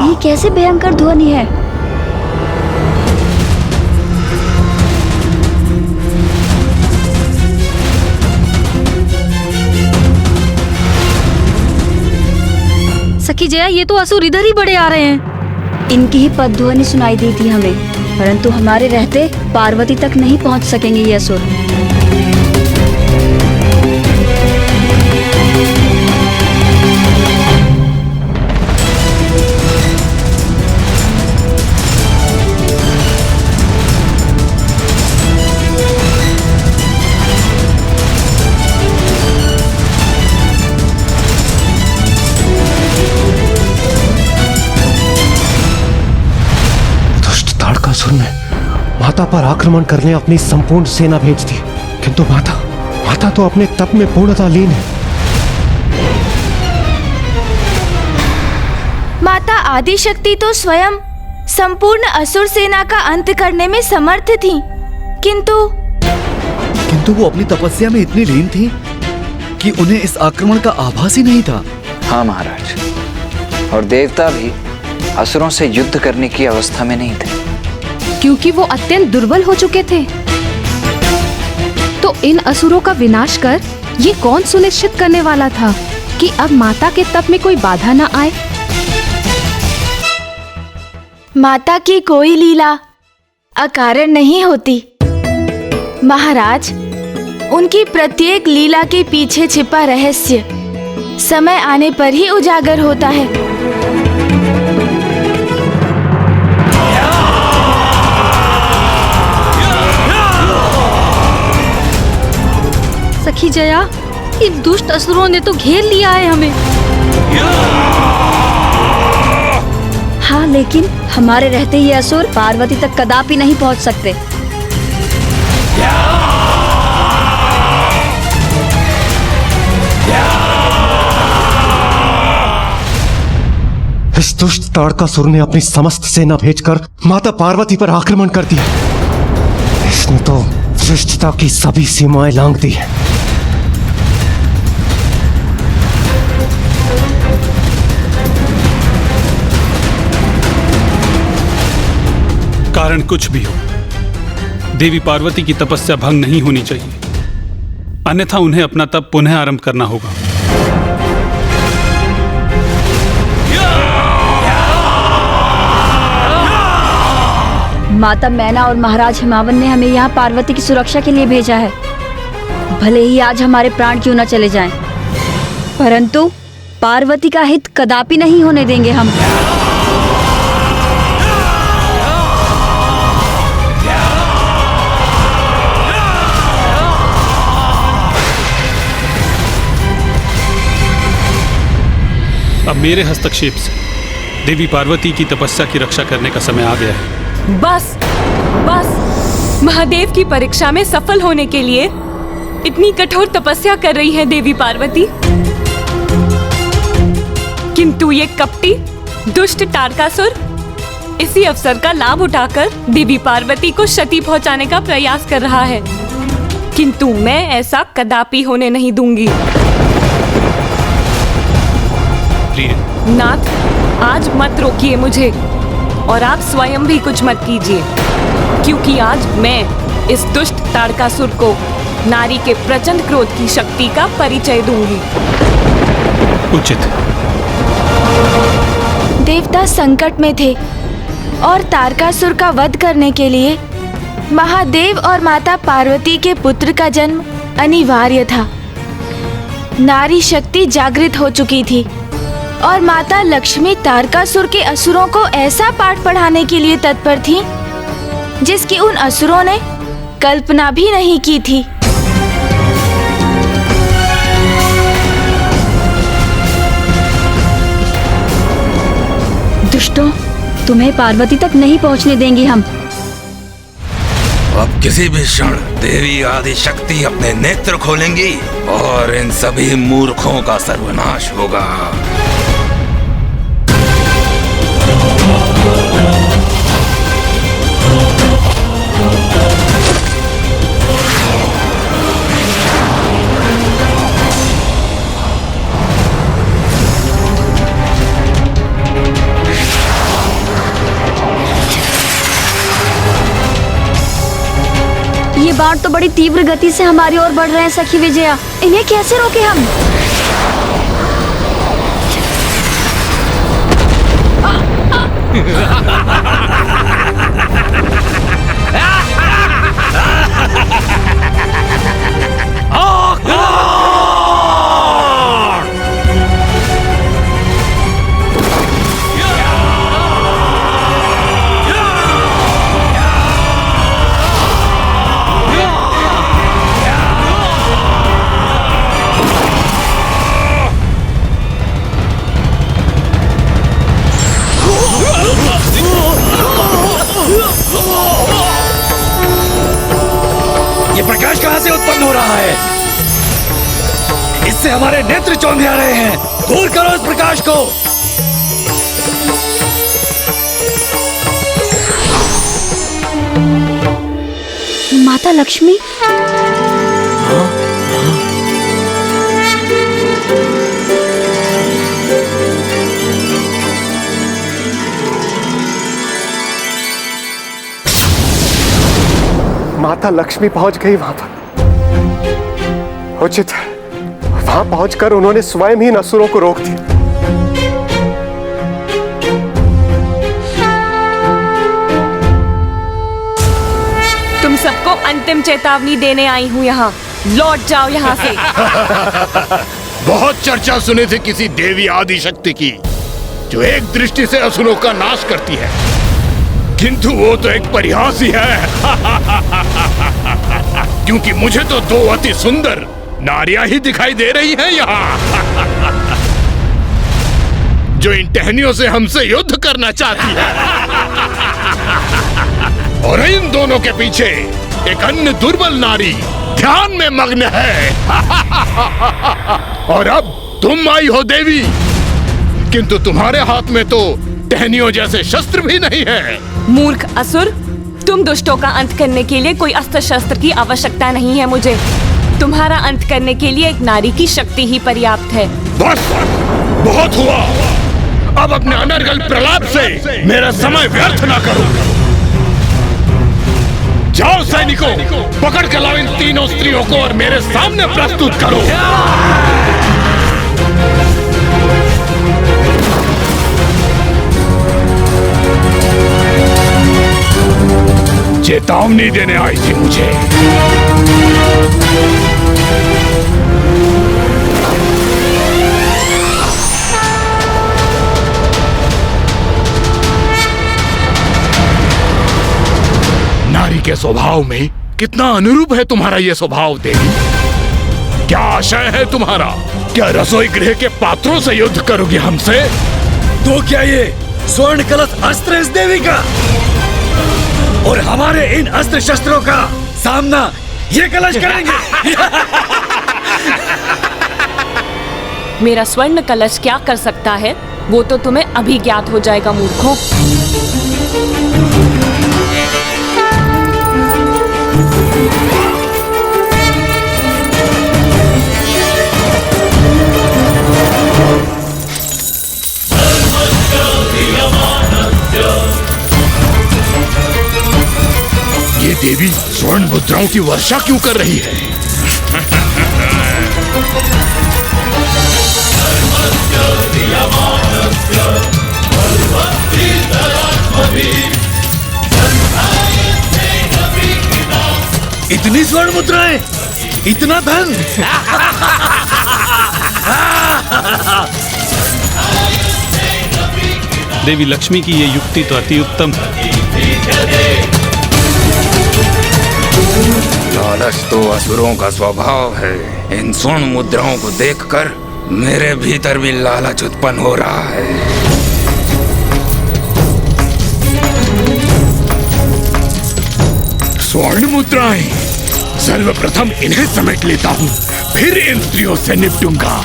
ये कैसे भयंकर ध्वनि है? सखी जया, ये तो असुर इधर ही बड़े आ रहे हैं। इनकी ही पद ध्वनि सुनाई दी थी हमें। परंतु हमारे रहते पार्वती तक नहीं पहुंच सकेंगे ये असुर। तारकासुर ने माता पर आक्रमण करने अपनी संपूर्ण सेना भेज दी, किंतु माता तो अपने तप में पूर्णतः लीन है। माता आदिशक्ति तो स्वयं संपूर्ण असुर सेना का अंत करने में समर्थ थी, किंतु वो अपनी तपस्या में इतनी लीन थी कि उन्हें इस आक्रमण का आभास ही नहीं था। हाँ महाराज, और देवता भी असुरों से युद्ध करने की अवस्था में नहीं थे, क्योंकि वो अत्यंत दुर्बल हो चुके थे। तो इन असुरों का विनाश कर ये कौन सुनिश्चित करने वाला था कि अब माता के तप में कोई बाधा न आए? माता की कोई लीला अकारण नहीं होती महाराज। उनकी प्रत्येक लीला के पीछे छिपा रहस्य समय आने पर ही उजागर होता है। सखी जया, इन दुष्ट असुरों ने तो घेर लिया है हमें। हाँ, लेकिन हमारे रहते ये असुर पार्वती तक कदापि नहीं पहुंच सकते। इस दुष्ट तारकासुर ने अपनी समस्त सेना भेजकर माता पार्वती पर आक्रमण कर दिया। इसने तो सृष्टता की सभी सीमाएं लांघ दी है। कारण कुछ भी हो, देवी पार्वती की तपस्या भंग नहीं होनी चाहिए, अन्यथा उन्हें अपना तप पुनः आरंभ करना होगा। माता मैना और महाराज हिमावन ने हमें यहाँ पार्वती की सुरक्षा के लिए भेजा है। भले ही आज हमारे प्राण क्यों न चले जाएं, परंतु पार्वती का हित कदापि नहीं होने देंगे हम। अब मेरे हस्तक्षेप से देवी पार्वती की तपस्या की रक्षा करने का समय आ गया है। बस महादेव की परीक्षा में सफल होने के लिए इतनी कठोर तपस्या कर रही है देवी पार्वती, किंतु ये कपटी दुष्ट तारकासुर इसी अवसर का लाभ उठाकर देवी पार्वती को क्षति पहुंचाने का प्रयास कर रहा है, किंतु मैं ऐसा कदापि होने नहीं दूंगी। नाथ, आज मत रोकिए मुझे और आप स्वयं भी कुछ मत कीजिए, क्योंकि आज मैं इस दुष्ट तारकासुर को नारी के प्रचंड क्रोध की शक्ति का परिचय दूंगी। उचित। देवता संकट में थे और तारकासुर का वध करने के लिए महादेव और माता पार्वती के पुत्र का जन्म अनिवार्य था। नारी शक्ति जागृत हो चुकी थी और माता लक्ष्मी तारकासुर के असुरों को ऐसा पाठ पढ़ाने के लिए तत्पर थी जिसकी उन असुरों ने कल्पना भी नहीं की थी। दुष्टों, तुम्हें पार्वती तक नहीं पहुंचने देंगे हम। अब किसी भी क्षण देवी आदिशक्ति अपने नेत्र खोलेंगी और इन सभी मूर्खों का सर्वनाश होगा। ये बाढ़ तो बड़ी तीव्र गति से हमारी ओर बढ़ रहे हैं सखी विजया, इन्हें कैसे रोके हम? हो रहा है। इससे हमारे नेत्र चौंधिया रहे हैं। दूर करो इस प्रकाश को। माता लक्ष्मी, माता लक्ष्मी पहुंच गई वहां पर। उचित है, वहां पहुंचकर उन्होंने स्वयं ही असुरों को रोक दिया। तुम सबको अंतिम चेतावनी देने आई हूँ यहाँ। लौट जाओ यहाँ से। बहुत चर्चा सुने थे किसी देवी आदि शक्ति की जो एक दृष्टि से असुरों का नाश करती है, किंतु वो तो एक परिहास ही है। क्योंकि मुझे तो दो अति सुंदर नारियां ही दिखाई दे रही हैं यहाँ, जो इन टहनियों से हमसे युद्ध करना चाहती है। और इन दोनों के पीछे एक अन्य दुर्बल नारी ध्यान में मग्न है। और अब तुम आई हो देवी, किंतु तुम्हारे हाथ में तो टहनियों जैसे शस्त्र भी नहीं है। मूर्ख असुर, तुम दुष्टों का अंत करने के लिए कोई अस्त्र शस्त्र की आवश्यकता नहीं है मुझे। तुम्हारा अंत करने के लिए एक नारी की शक्ति ही पर्याप्त है। बस, बहुत हुआ। अब अपने अनर्गल प्रलाप से मेरा समय व्यर्थ ना करो। जाओ सैनिकों, पकड़ कर लाओ इन तीनों स्त्रियों को और मेरे सामने प्रस्तुत करो। चेतावनी देने आई थी मुझे। नारी के स्वभाव में कितना अनुरूप है तुम्हारा ये स्वभाव देवी। क्या आशय है तुम्हारा? क्या रसोई गृह के पात्रों से युद्ध करोगे हमसे? तो क्या ये स्वर्ण कलश अस्त्र इस देवी का और हमारे इन अस्त्र शस्त्रों का सामना ये कलश करेंगे? मेरा स्वर्ण कलश क्या कर सकता है वो तो तुम्हें अभी ज्ञात हो जाएगा मूर्खों। ये देवी स्वर्ण मुद्राओं की वर्षा क्यों कर रही है? इतनी स्वर्ण मुद्राएं, इतना धन। देवी लक्ष्मी की ये युक्ति तो अति उत्तम है। लालच तो असुरों का स्वभाव है। इन स्वर्ण मुद्राओं को देखकर मेरे भीतर भी लालच उत्पन्न हो रहा है। स्वर्ण मुद्राएं, सर्वप्रथम इन्हें समेट लेता हूँ, फिर इन स्त्रियों से निपटूंगा।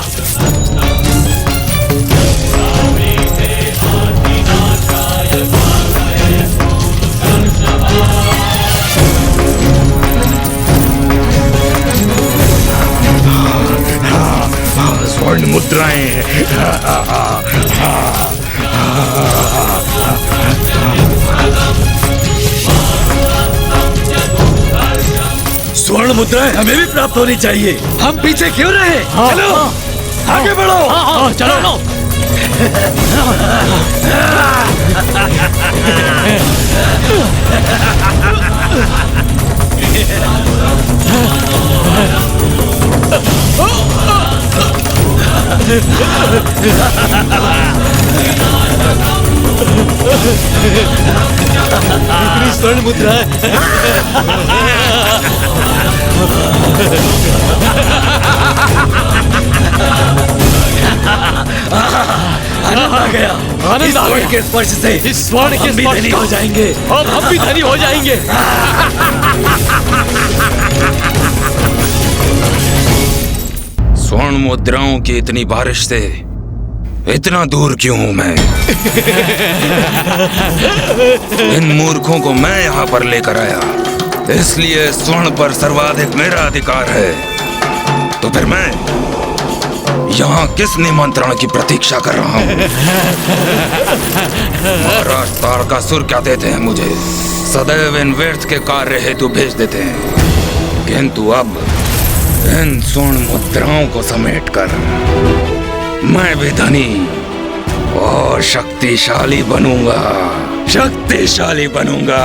स्वर्ण मुद्राएं। स्वर्ण मुद्राएं हमें भी प्राप्त होनी चाहिए। हम पीछे क्यों रहे? चलो आगे बढ़ो। चलो। इतनी स्वर्ण मुद्रा आनंद आ गया। आनंद आ गया। के स्पर्श से इस स्वर्ण के स्पर्श धनी का हो जाएंगे। हम भी धनी हो जाएंगे। स्वर्ण मुद्राओं की इतनी बारिश से इतना दूर क्यों हूं मैं? इन मूर्खों को मैं यहाँ पर लेकर आया, इसलिए स्वर्ण पर सर्वाधिक मेरा अधिकार है। तो फिर मैं यहाँ किस निमंत्रण की प्रतीक्षा कर रहा हूँ? महाराज तारकासुर क्या देते हैं मुझे? सदैव इन व्यर्थ के कार्य हेतु भेज देते हैं, किंतु अब इन स्वर्ण मुद्राओं को समेटकर मैं भी धनी और शक्तिशाली बनूंगा, शक्तिशाली बनूंगा।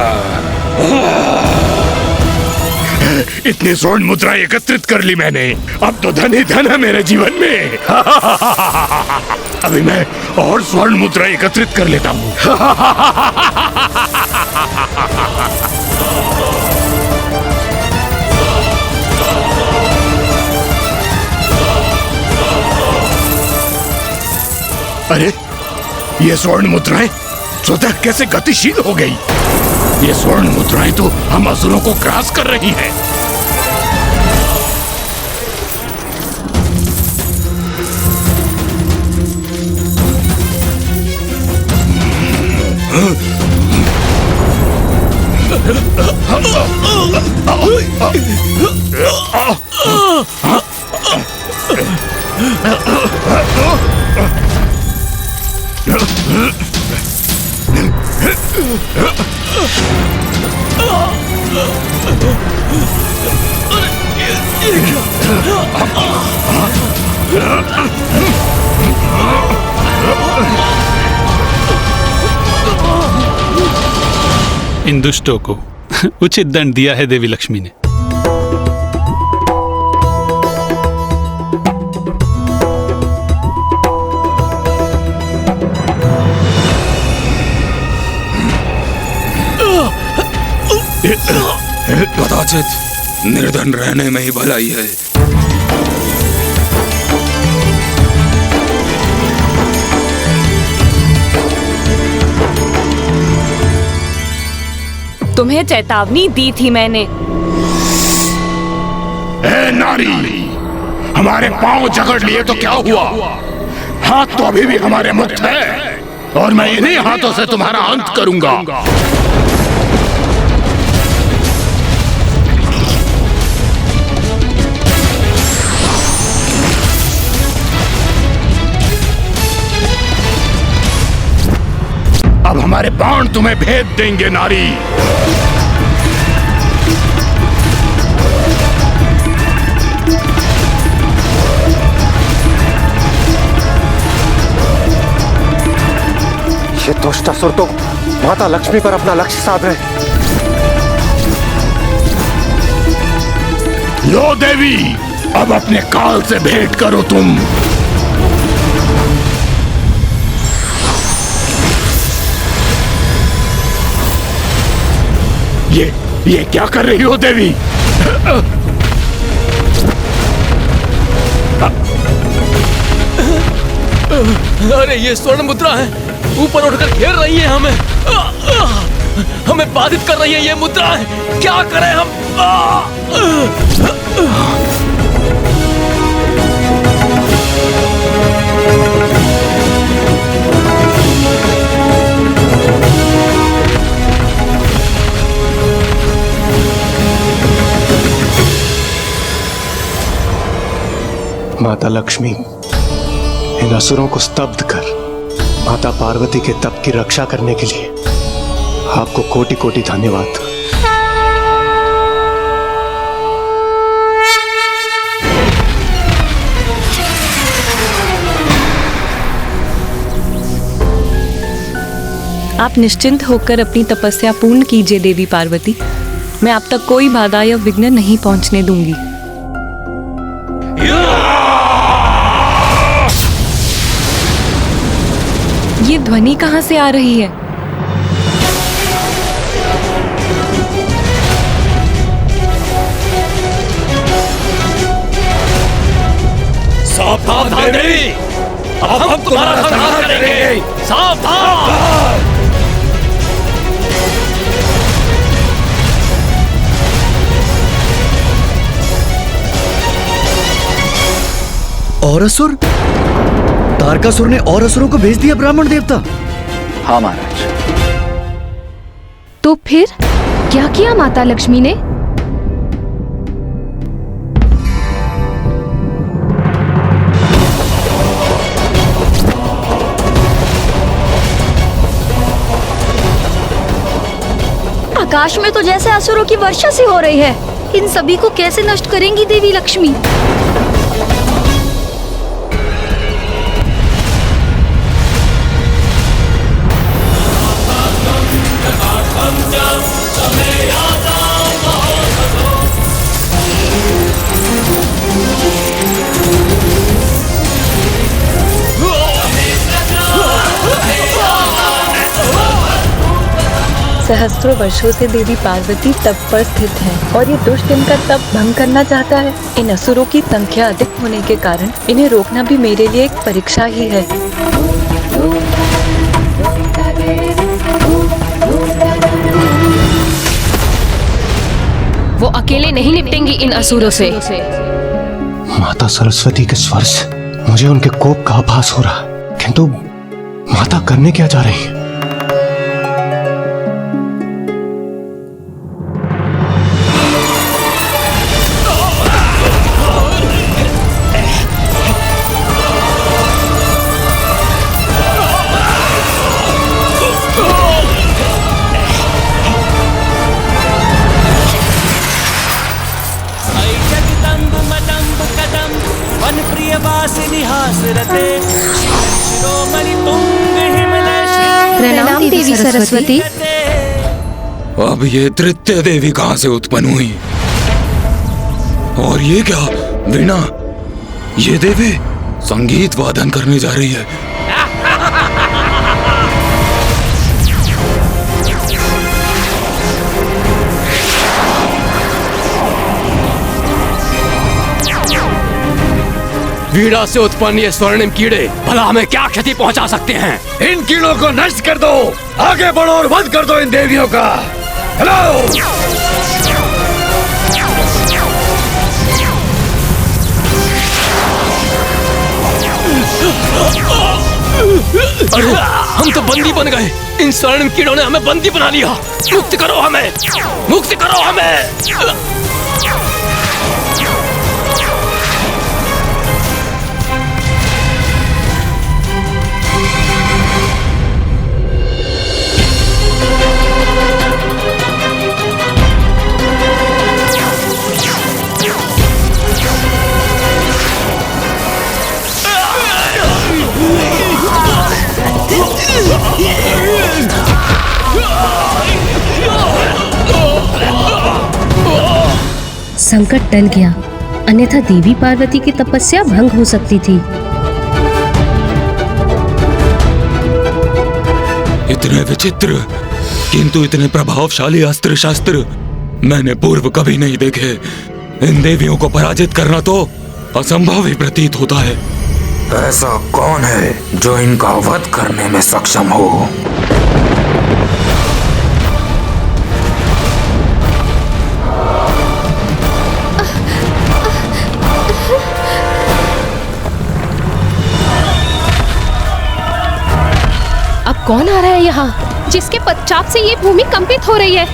इतनी स्वर्ण मुद्रा एकत्रित कर ली मैंने, अब तो धन ही धन है मेरे जीवन में। अभी मैं और स्वर्ण मुद्रा एकत्रित कर लेता हूँ। अरे ये स्वर्ण मुद्राएं स्वतः कैसे गतिशील हो गई? ये स्वर्ण मुद्राएं तो हम असुरों को ग्रास कर रही हैं। इन दुष्टों को उचित दंड दिया है देवी लक्ष्मी ने। कदाचित निर्धन रहने में ही भलाई है। तुम्हें चेतावनी दी थी मैंने। ए नारी, हमारे पांव जकड़ लिए तो क्या हुआ? हाथ तो अभी भी हमारे मुक्त है और मैं इन्हीं हाथों से तुम्हारा अंत करूंगा। अब हमारे बाण तुम्हें भेद देंगे नारी। ये दुष्टासुर तो माता लक्ष्मी पर अपना लक्ष्य साध रहे। लो देवी, अब अपने काल से भेंट करो तुम। ये क्या कर रही हो देवी? अरे ये स्वर्ण मुद्रा है, ऊपर उठकर घेर रही है हमें, हमें बाधित कर रही है ये मुद्रा है। क्या करें हम? माता लक्ष्मी, इन असुरों को स्तब्ध कर माता पार्वती के तप की रक्षा करने के लिए आपको कोटि कोटि धन्यवाद। आप निश्चिंत होकर अपनी तपस्या पूर्ण कीजिए देवी पार्वती। मैं आप तक कोई बाधा या विघ्न नहीं पहुंचने दूंगी। ये ध्वनि कहां से आ रही है? सावधान देवी, अब हम तुम्हारा संहार करेंगे। सावधान! और असुर? तारकासुर ने और असुरों को भेज दिया ब्राह्मण देवता? हाँ महाराज। तो फिर क्या किया माता लक्ष्मी ने? आकाश में तो जैसे असुरों की वर्षा सी हो रही है। इन सभी को कैसे नष्ट करेंगी देवी लक्ष्मी? सहस्त्रों वर्षों से देवी पार्वती तप पर स्थित है और ये दुष्ट इनका तप भंग करना चाहता है। इन असुरों की संख्या अधिक होने के कारण इन्हें रोकना भी मेरे लिए एक परीक्षा ही है। वो अकेले नहीं निपटेंगी इन असुरों से। माता सरस्वती के स्वर से मुझे उनके कोप का आभास हो रहा, किंतु माता करने क्या जा रही है? प्रणाम देवी सरस्वती। अब ये तृतीय देवी कहाँ से उत्पन्न हुई? और ये क्या वीणा? ये देवी संगीत वादन करने जा रही है। वीणा से उत्पन्न ये स्वर्णिम कीड़े भला हमें क्या क्षति पहुंचा सकते हैं? इन कीड़ों को नष्ट कर दो, आगे बढ़ो और वध कर दो इन देवियों का। हेलो! अरे हम तो बंदी बन गए। इन स्वर्णिम कीड़ों ने हमें बंदी बना लिया। मुक्त करो हमें, मुक्त करो हमें। संकट टल गया, अन्यथा देवी पार्वती की तपस्या भंग हो सकती थी। इतने विचित्र किंतु इतने प्रभावशाली अस्त्र शस्त्र मैंने पूर्व कभी नहीं देखे। इन देवियों को पराजित करना तो असंभव ही प्रतीत होता है। ऐसा कौन है जो इनका वध करने में सक्षम हो? अब कौन आ रहा है यहाँ, जिसके पश्चात से ये भूमि कंपित हो रही है?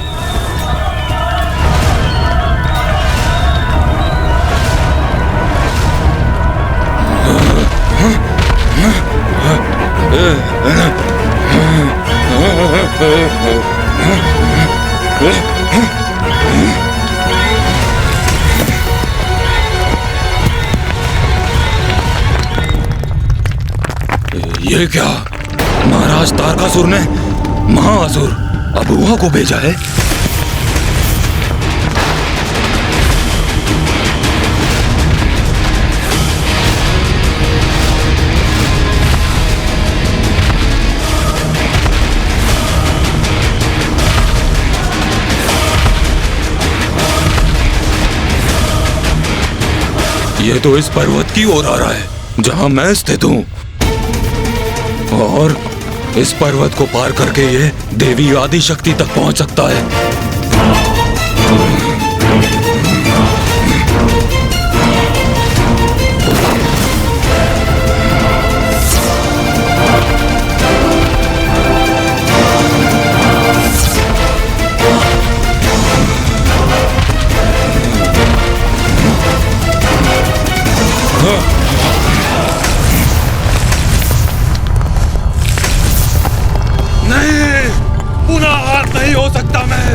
ये क्या? महाराज तारकासुर ने महाअसुर अबुआ को भेजा है। ये तो इस पर्वत की ओर आ रहा है जहां मैं स्थित हूं, और इस पर्वत को पार करके ये देवी आदि शक्ति तक पहुंच सकता है। नहीं हो सकता मैं।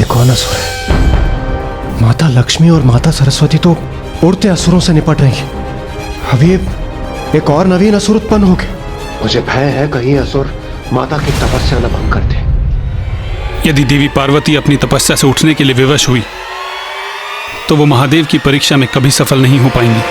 कौन असुर है? माता लक्ष्मी और माता सरस्वती तो उड़ते असुरों से निपट रही हैं। अभी एक और नवीन असुर उत्पन्न हो गए। मुझे भय है कहीं असुर माता की तपस्या न भंग कर दे। यदि देवी पार्वती अपनी तपस्या से उठने के लिए विवश हुई तो वो महादेव की परीक्षा में कभी सफल नहीं हो पाएंगी।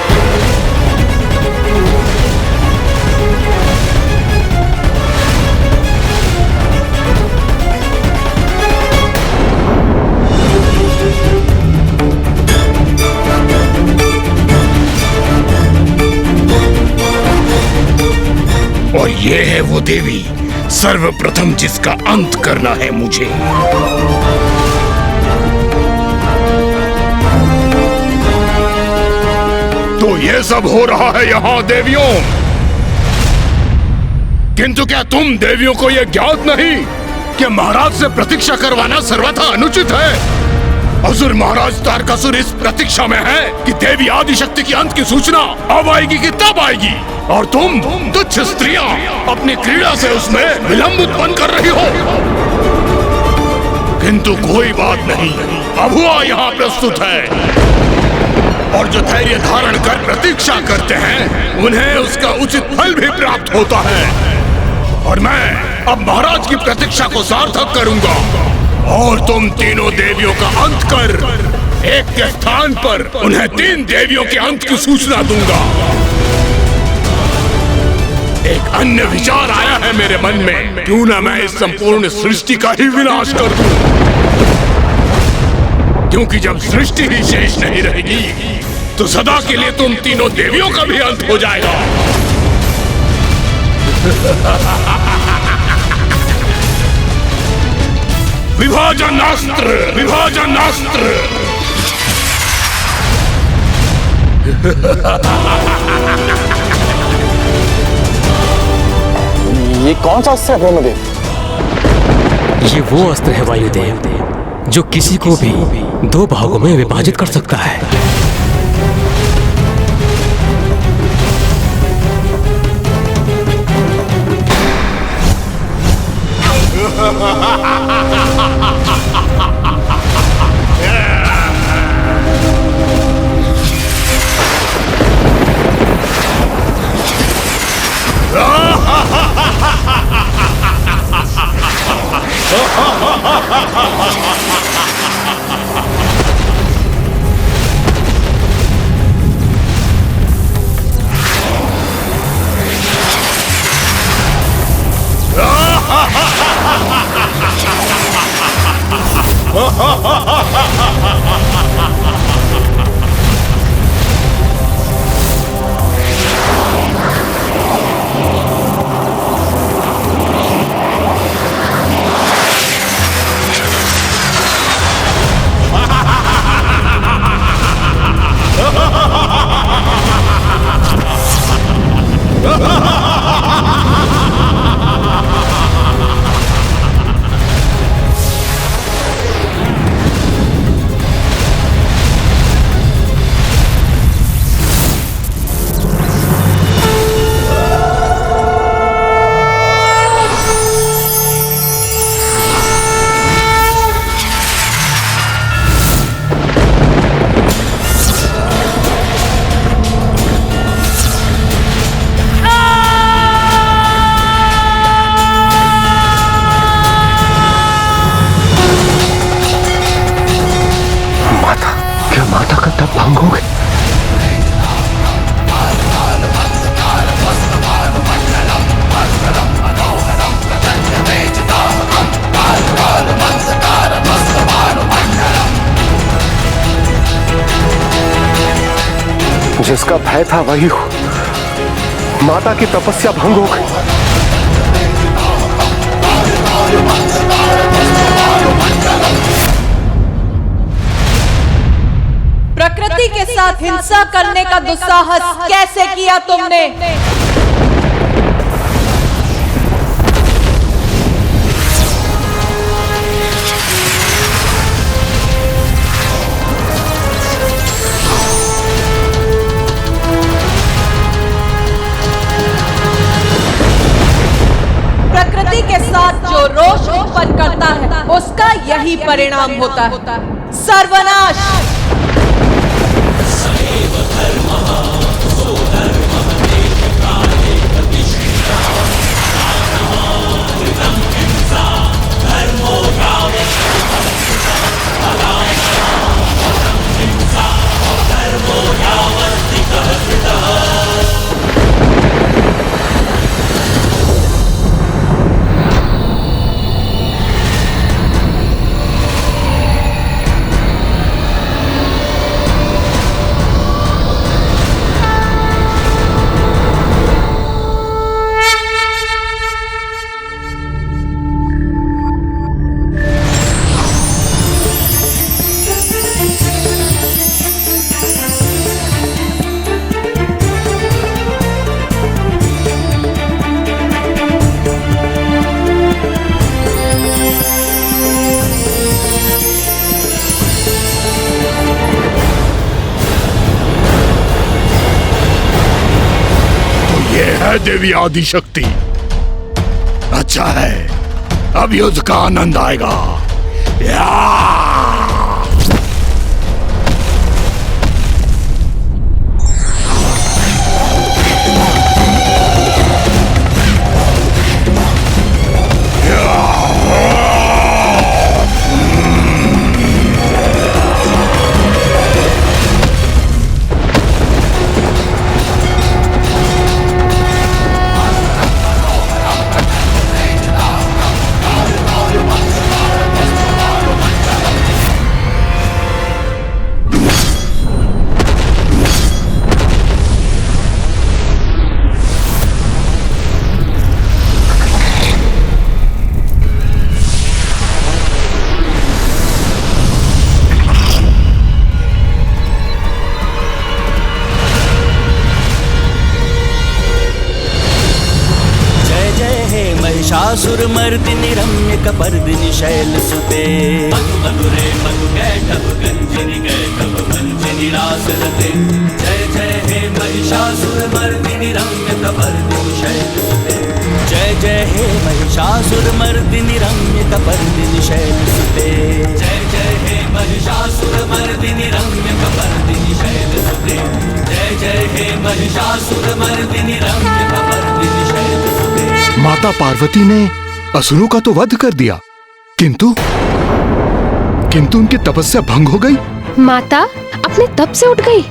और ये है वो देवी सर्वप्रथम जिसका अंत करना है मुझे। तो ये सब हो रहा है यहाँ देवियों, किंतु क्या तुम देवियों को यह ज्ञात नहीं कि महाराज से प्रतीक्षा करवाना सर्वथा अनुचित है? असुर महाराज तारकासुर इस प्रतीक्षा में है कि देवी आदिशक्ति की अंत की सूचना अब आएगी कि तब आएगी, और तुम तुच्छ स्त्रियां अपनी क्रीड़ा से उसमें विलंब उत्पन्न कर रही हो। किंतु कोई बात नहीं, अभुआ यहाँ प्रस्तुत है, और जो धैर्य धारण कर प्रतीक्षा करते हैं उन्हें उसका उचित फल भी प्राप्त होता है। और मैं अब महाराज की प्रतीक्षा को सार्थक करूंगा, और तुम तीनों देवियों का अंत कर एक के स्थान पर उन्हें 3 देवियों के अंत की सूचना दूंगा। एक अन्य विचार आया है मेरे मन में, क्यों ना मैं इस संपूर्ण सृष्टि का ही विनाश कर दूं, क्योंकि जब सृष्टि ही शेष नहीं रहेगी तो सदा के लिए तुम तीनों देवियों का भी अंत हो जाएगा। विभाजनास्त्र, विभाजनास्त्र। ये कौन सा अस्त्र है ब्रह्मदेव? ये वो अस्त्र है वायुदेव जो किसी को भी 2 भागों में विभाजित कर सकता है। जिसका भय था वही हो। माता की तपस्या भंग हो गई। प्रकृति के साथ हिंसा करने का दुस्साहस कैसे किया तुमने? प्रकृति के साथ जो रोष उत्पन्न करता है उसका यही परिणाम होता है, सर्वनाश। देवी आदिशक्ति, अच्छा है, अब युद्ध का आनंद आएगा। महिषासुरमर्दिनि रम्य कपर्दिनि शैलसुते मधुरे मधुकैटभ गंजिनि कैटभ गंजिनि रासरते। जय जय हे महिषासुरमर्दिनि रम्य कपर्दिनि शैलसुते। जय जय हे महिषासुरमर्दिनि रम्य कपर्दिनि शैलसुते। जय जय हे महिषासुरमर्दिनि रम्य कपर्दिनि शैलसुते। जय जय हे महिषासुरमर्दिनि रम्य कपर्दिनि शैलसुते। माता पार्वती ने असुरों का तो वध कर दिया, किंतु उनकी तपस्या भंग हो गई। माता अपने तप से उठ गई,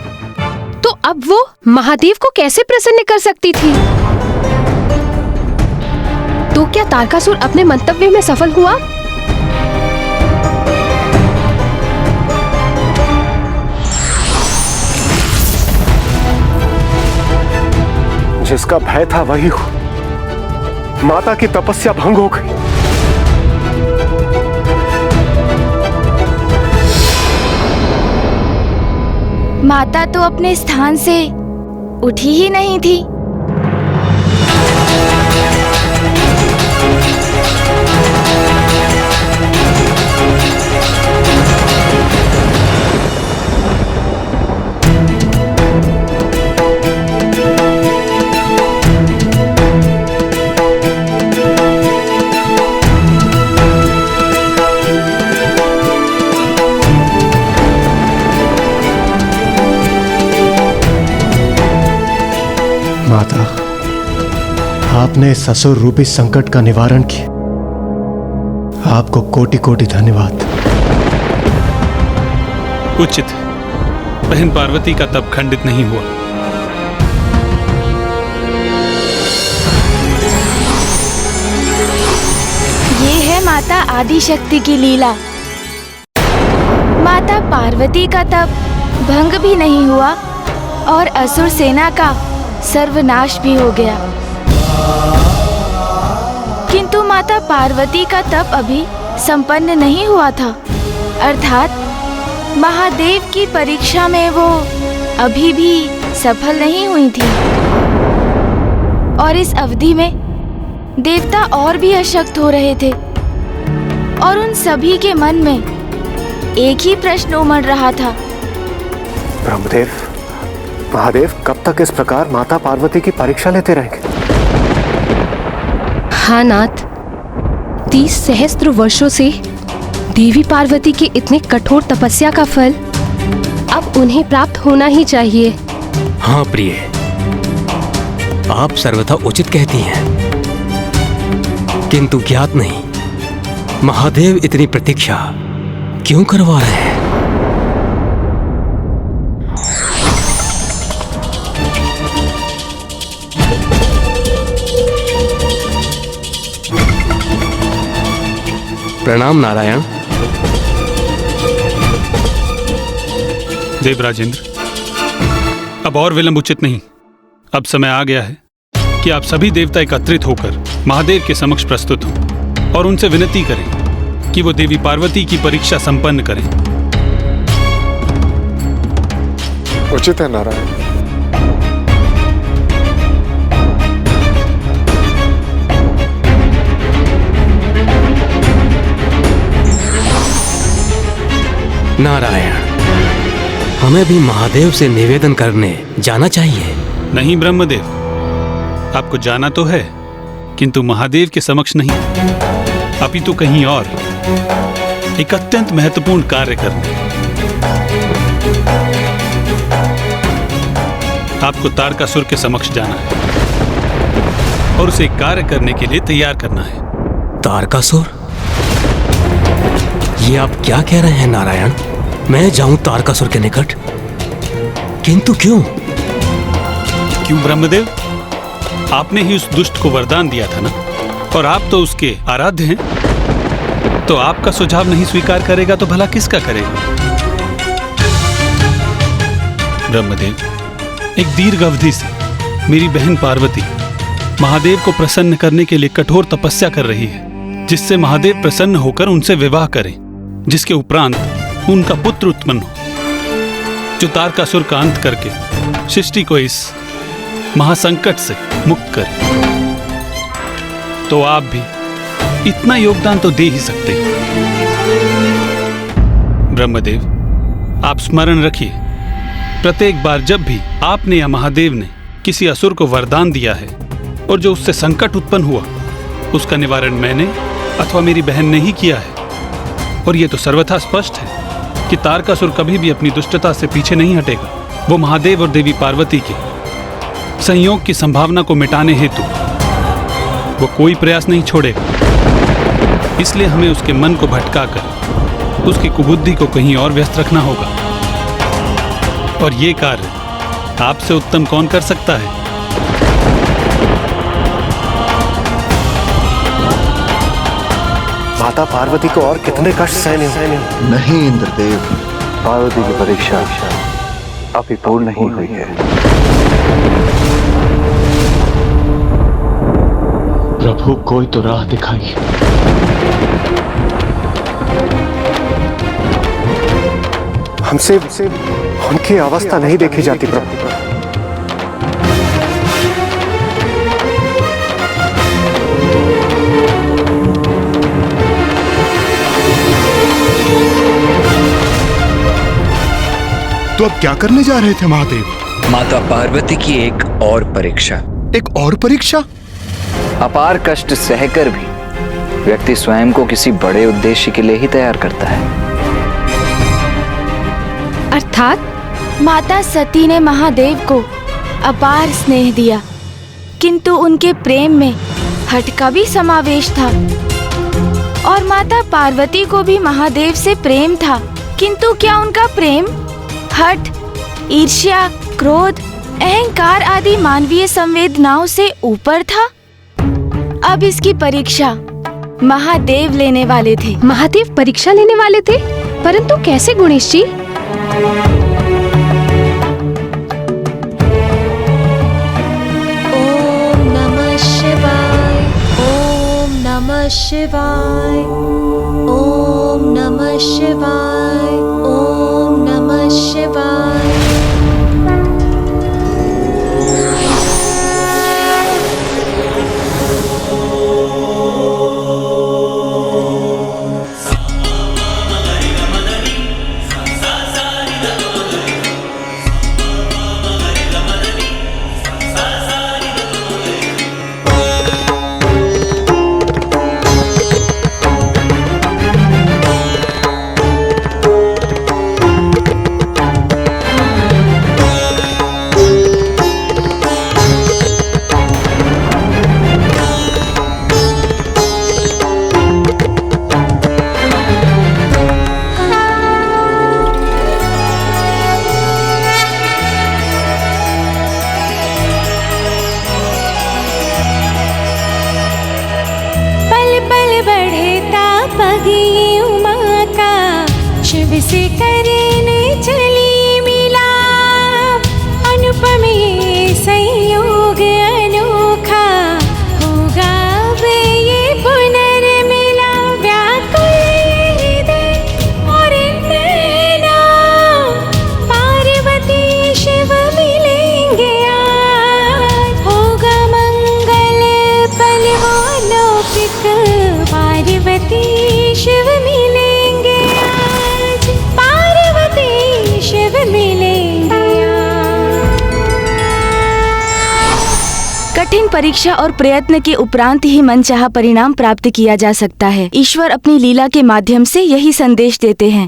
तो अब वो महादेव को कैसे प्रसन्न कर सकती थी? तो क्या तारकासुर अपने मंतव्य में सफल हुआ? जिसका भय था वही हो। माता की तपस्या भंग हो गई। माता तो अपने स्थान से उठी ही नहीं थी। माता, आपने इस असुर रूपी संकट का निवारण किया। आपको कोटि कोटि धन्यवाद। उचित है, बहन पार्वती का तप खंडित नहीं हुआ। ये है माता आदिशक्ति की लीला। माता पार्वती का तप भंग भी नहीं हुआ और असुर सेना का सर्वनाश भी हो गया। किंतु माता पार्वती का तप अभी संपन्न नहीं हुआ था, अर्थात महादेव की परीक्षा में वो अभी भी सफल नहीं हुई थी। और इस अवधि में देवता और भी अशक्त हो रहे थे और उन सभी के मन में एक ही प्रश्न उमड़ रहा था। ब्रह्मदेव, महादेव कब तक इस प्रकार माता पार्वती की परीक्षा लेते रहेंगे? हाँ नाथ, 30 सहस्त्र वर्षों से देवी पार्वती की इतने कठोर तपस्या का फल अब उन्हें प्राप्त होना ही चाहिए। हाँ प्रिय, आप सर्वथा उचित कहती हैं, किंतु ज्ञात नहीं महादेव इतनी प्रतीक्षा क्यों करवा रहे हैं। प्रणाम नारायण। देवराजेंद्र, अब और विलंब उचित नहीं। अब समय आ गया है कि आप सभी देवता एकत्रित होकर महादेव के समक्ष प्रस्तुत हों और उनसे विनती करें कि वो देवी पार्वती की परीक्षा संपन्न करें। उचित है नारायण। नारायण, हमें भी महादेव से निवेदन करने जाना चाहिए। नहीं ब्रह्मदेव, आपको जाना तो है, किंतु महादेव के समक्ष नहीं, अपितु कहीं और एक अत्यंत महत्वपूर्ण कार्य करने। आपको तारकासुर के समक्ष जाना है और उसे कार्य करने के लिए तैयार करना है। तारकासुर? ये आप क्या कह रहे हैं नारायण? मैं जाऊं तारकासुर के निकट? किंतु क्यों? क्यों ब्रह्मदेव? आपने ही उस दुष्ट को वरदान दिया था ना, और आप तो उसके आराध्य हैं। तो आपका सुझाव नहीं स्वीकार करेगा तो भला किसका करेगा? ब्रह्मदेव, एक दीर्घ अवधि से मेरी बहन पार्वती महादेव को प्रसन्न करने के लिए कठोर तपस्या कर रही है, जिससे महादेव प्रसन्न होकर उनसे विवाह करें, जिसके उपरांत उनका पुत्र उत्पन्न हो, जो तारकासुर का अंत करके सृष्टि को इस महासंकट से मुक्त करे। तो आप भी इतना योगदान तो दे ही सकते हैं। ब्रह्मदेव, आप स्मरण रखिए, प्रत्येक बार जब भी आपने या महादेव ने किसी असुर को वरदान दिया है और जो उससे संकट उत्पन्न हुआ, उसका निवारण मैंने अथवा मेरी बहन ने ही किया है। और यह तो सर्वथा स्पष्ट है कि तारकासुर कभी भी अपनी दुष्टता से पीछे नहीं हटेगा। वो महादेव और देवी पार्वती के संयोग की संभावना को मिटाने हेतु वो कोई प्रयास नहीं छोड़ेगा। इसलिए हमें उसके मन को भटकाकर उसकी कुबुद्धि को कहीं और व्यस्त रखना होगा। और ये कार्य आपसे उत्तम कौन कर सकता है? माता पार्वती को और कितने कष्ट सहने हों? नहीं इंद्रदेव, पार्वती की परीक्षा अभी पूर्ण नहीं हुई है। प्रभु, कोई तो राह दिखाइए। हमसे उनकी अवस्था नहीं देखी जाती प्रभु। तो अब क्या करने जा रहे थे महादेव? माता पार्वती की एक और परीक्षा। एक और परीक्षा? अपार कष्ट सहकर भी व्यक्ति स्वयं को किसी बड़े उद्देश्य के लिए ही तैयार करता है। अर्थात माता सती ने महादेव को अपार स्नेह दिया, किंतु उनके प्रेम में हठ का भी समावेश था। और माता पार्वती को भी महादेव से प्रेम था, किंतु क्या उनका प्रेम हठ, ईर्ष्या, क्रोध, अहंकार आदि मानवीय संवेदनाओं से ऊपर था? अब इसकी परीक्षा महादेव लेने वाले थे। महादेव परीक्षा लेने वाले थे, परंतु कैसे गुणेश जी? शिवाय ओम नमः शिवाय ओम नमः शिवाय। से करने चली मिलाप, अनुपम ये संयोग अनोखा होगा अब ये पुनर्मिलाप। व्याकुल हृदय और नैना, पार्वती शिव मिलेंगे आज, होगा मंगल पल वो लौकिक, पार्वती शिव मिलेंगे आज, पार्वती शिव मिलेंगे आज। कठिन परीक्षा और प्रयत्न के उपरांत ही मनचाहा परिणाम प्राप्त किया जा सकता है। ईश्वर अपनी लीला के माध्यम से यही संदेश देते हैं।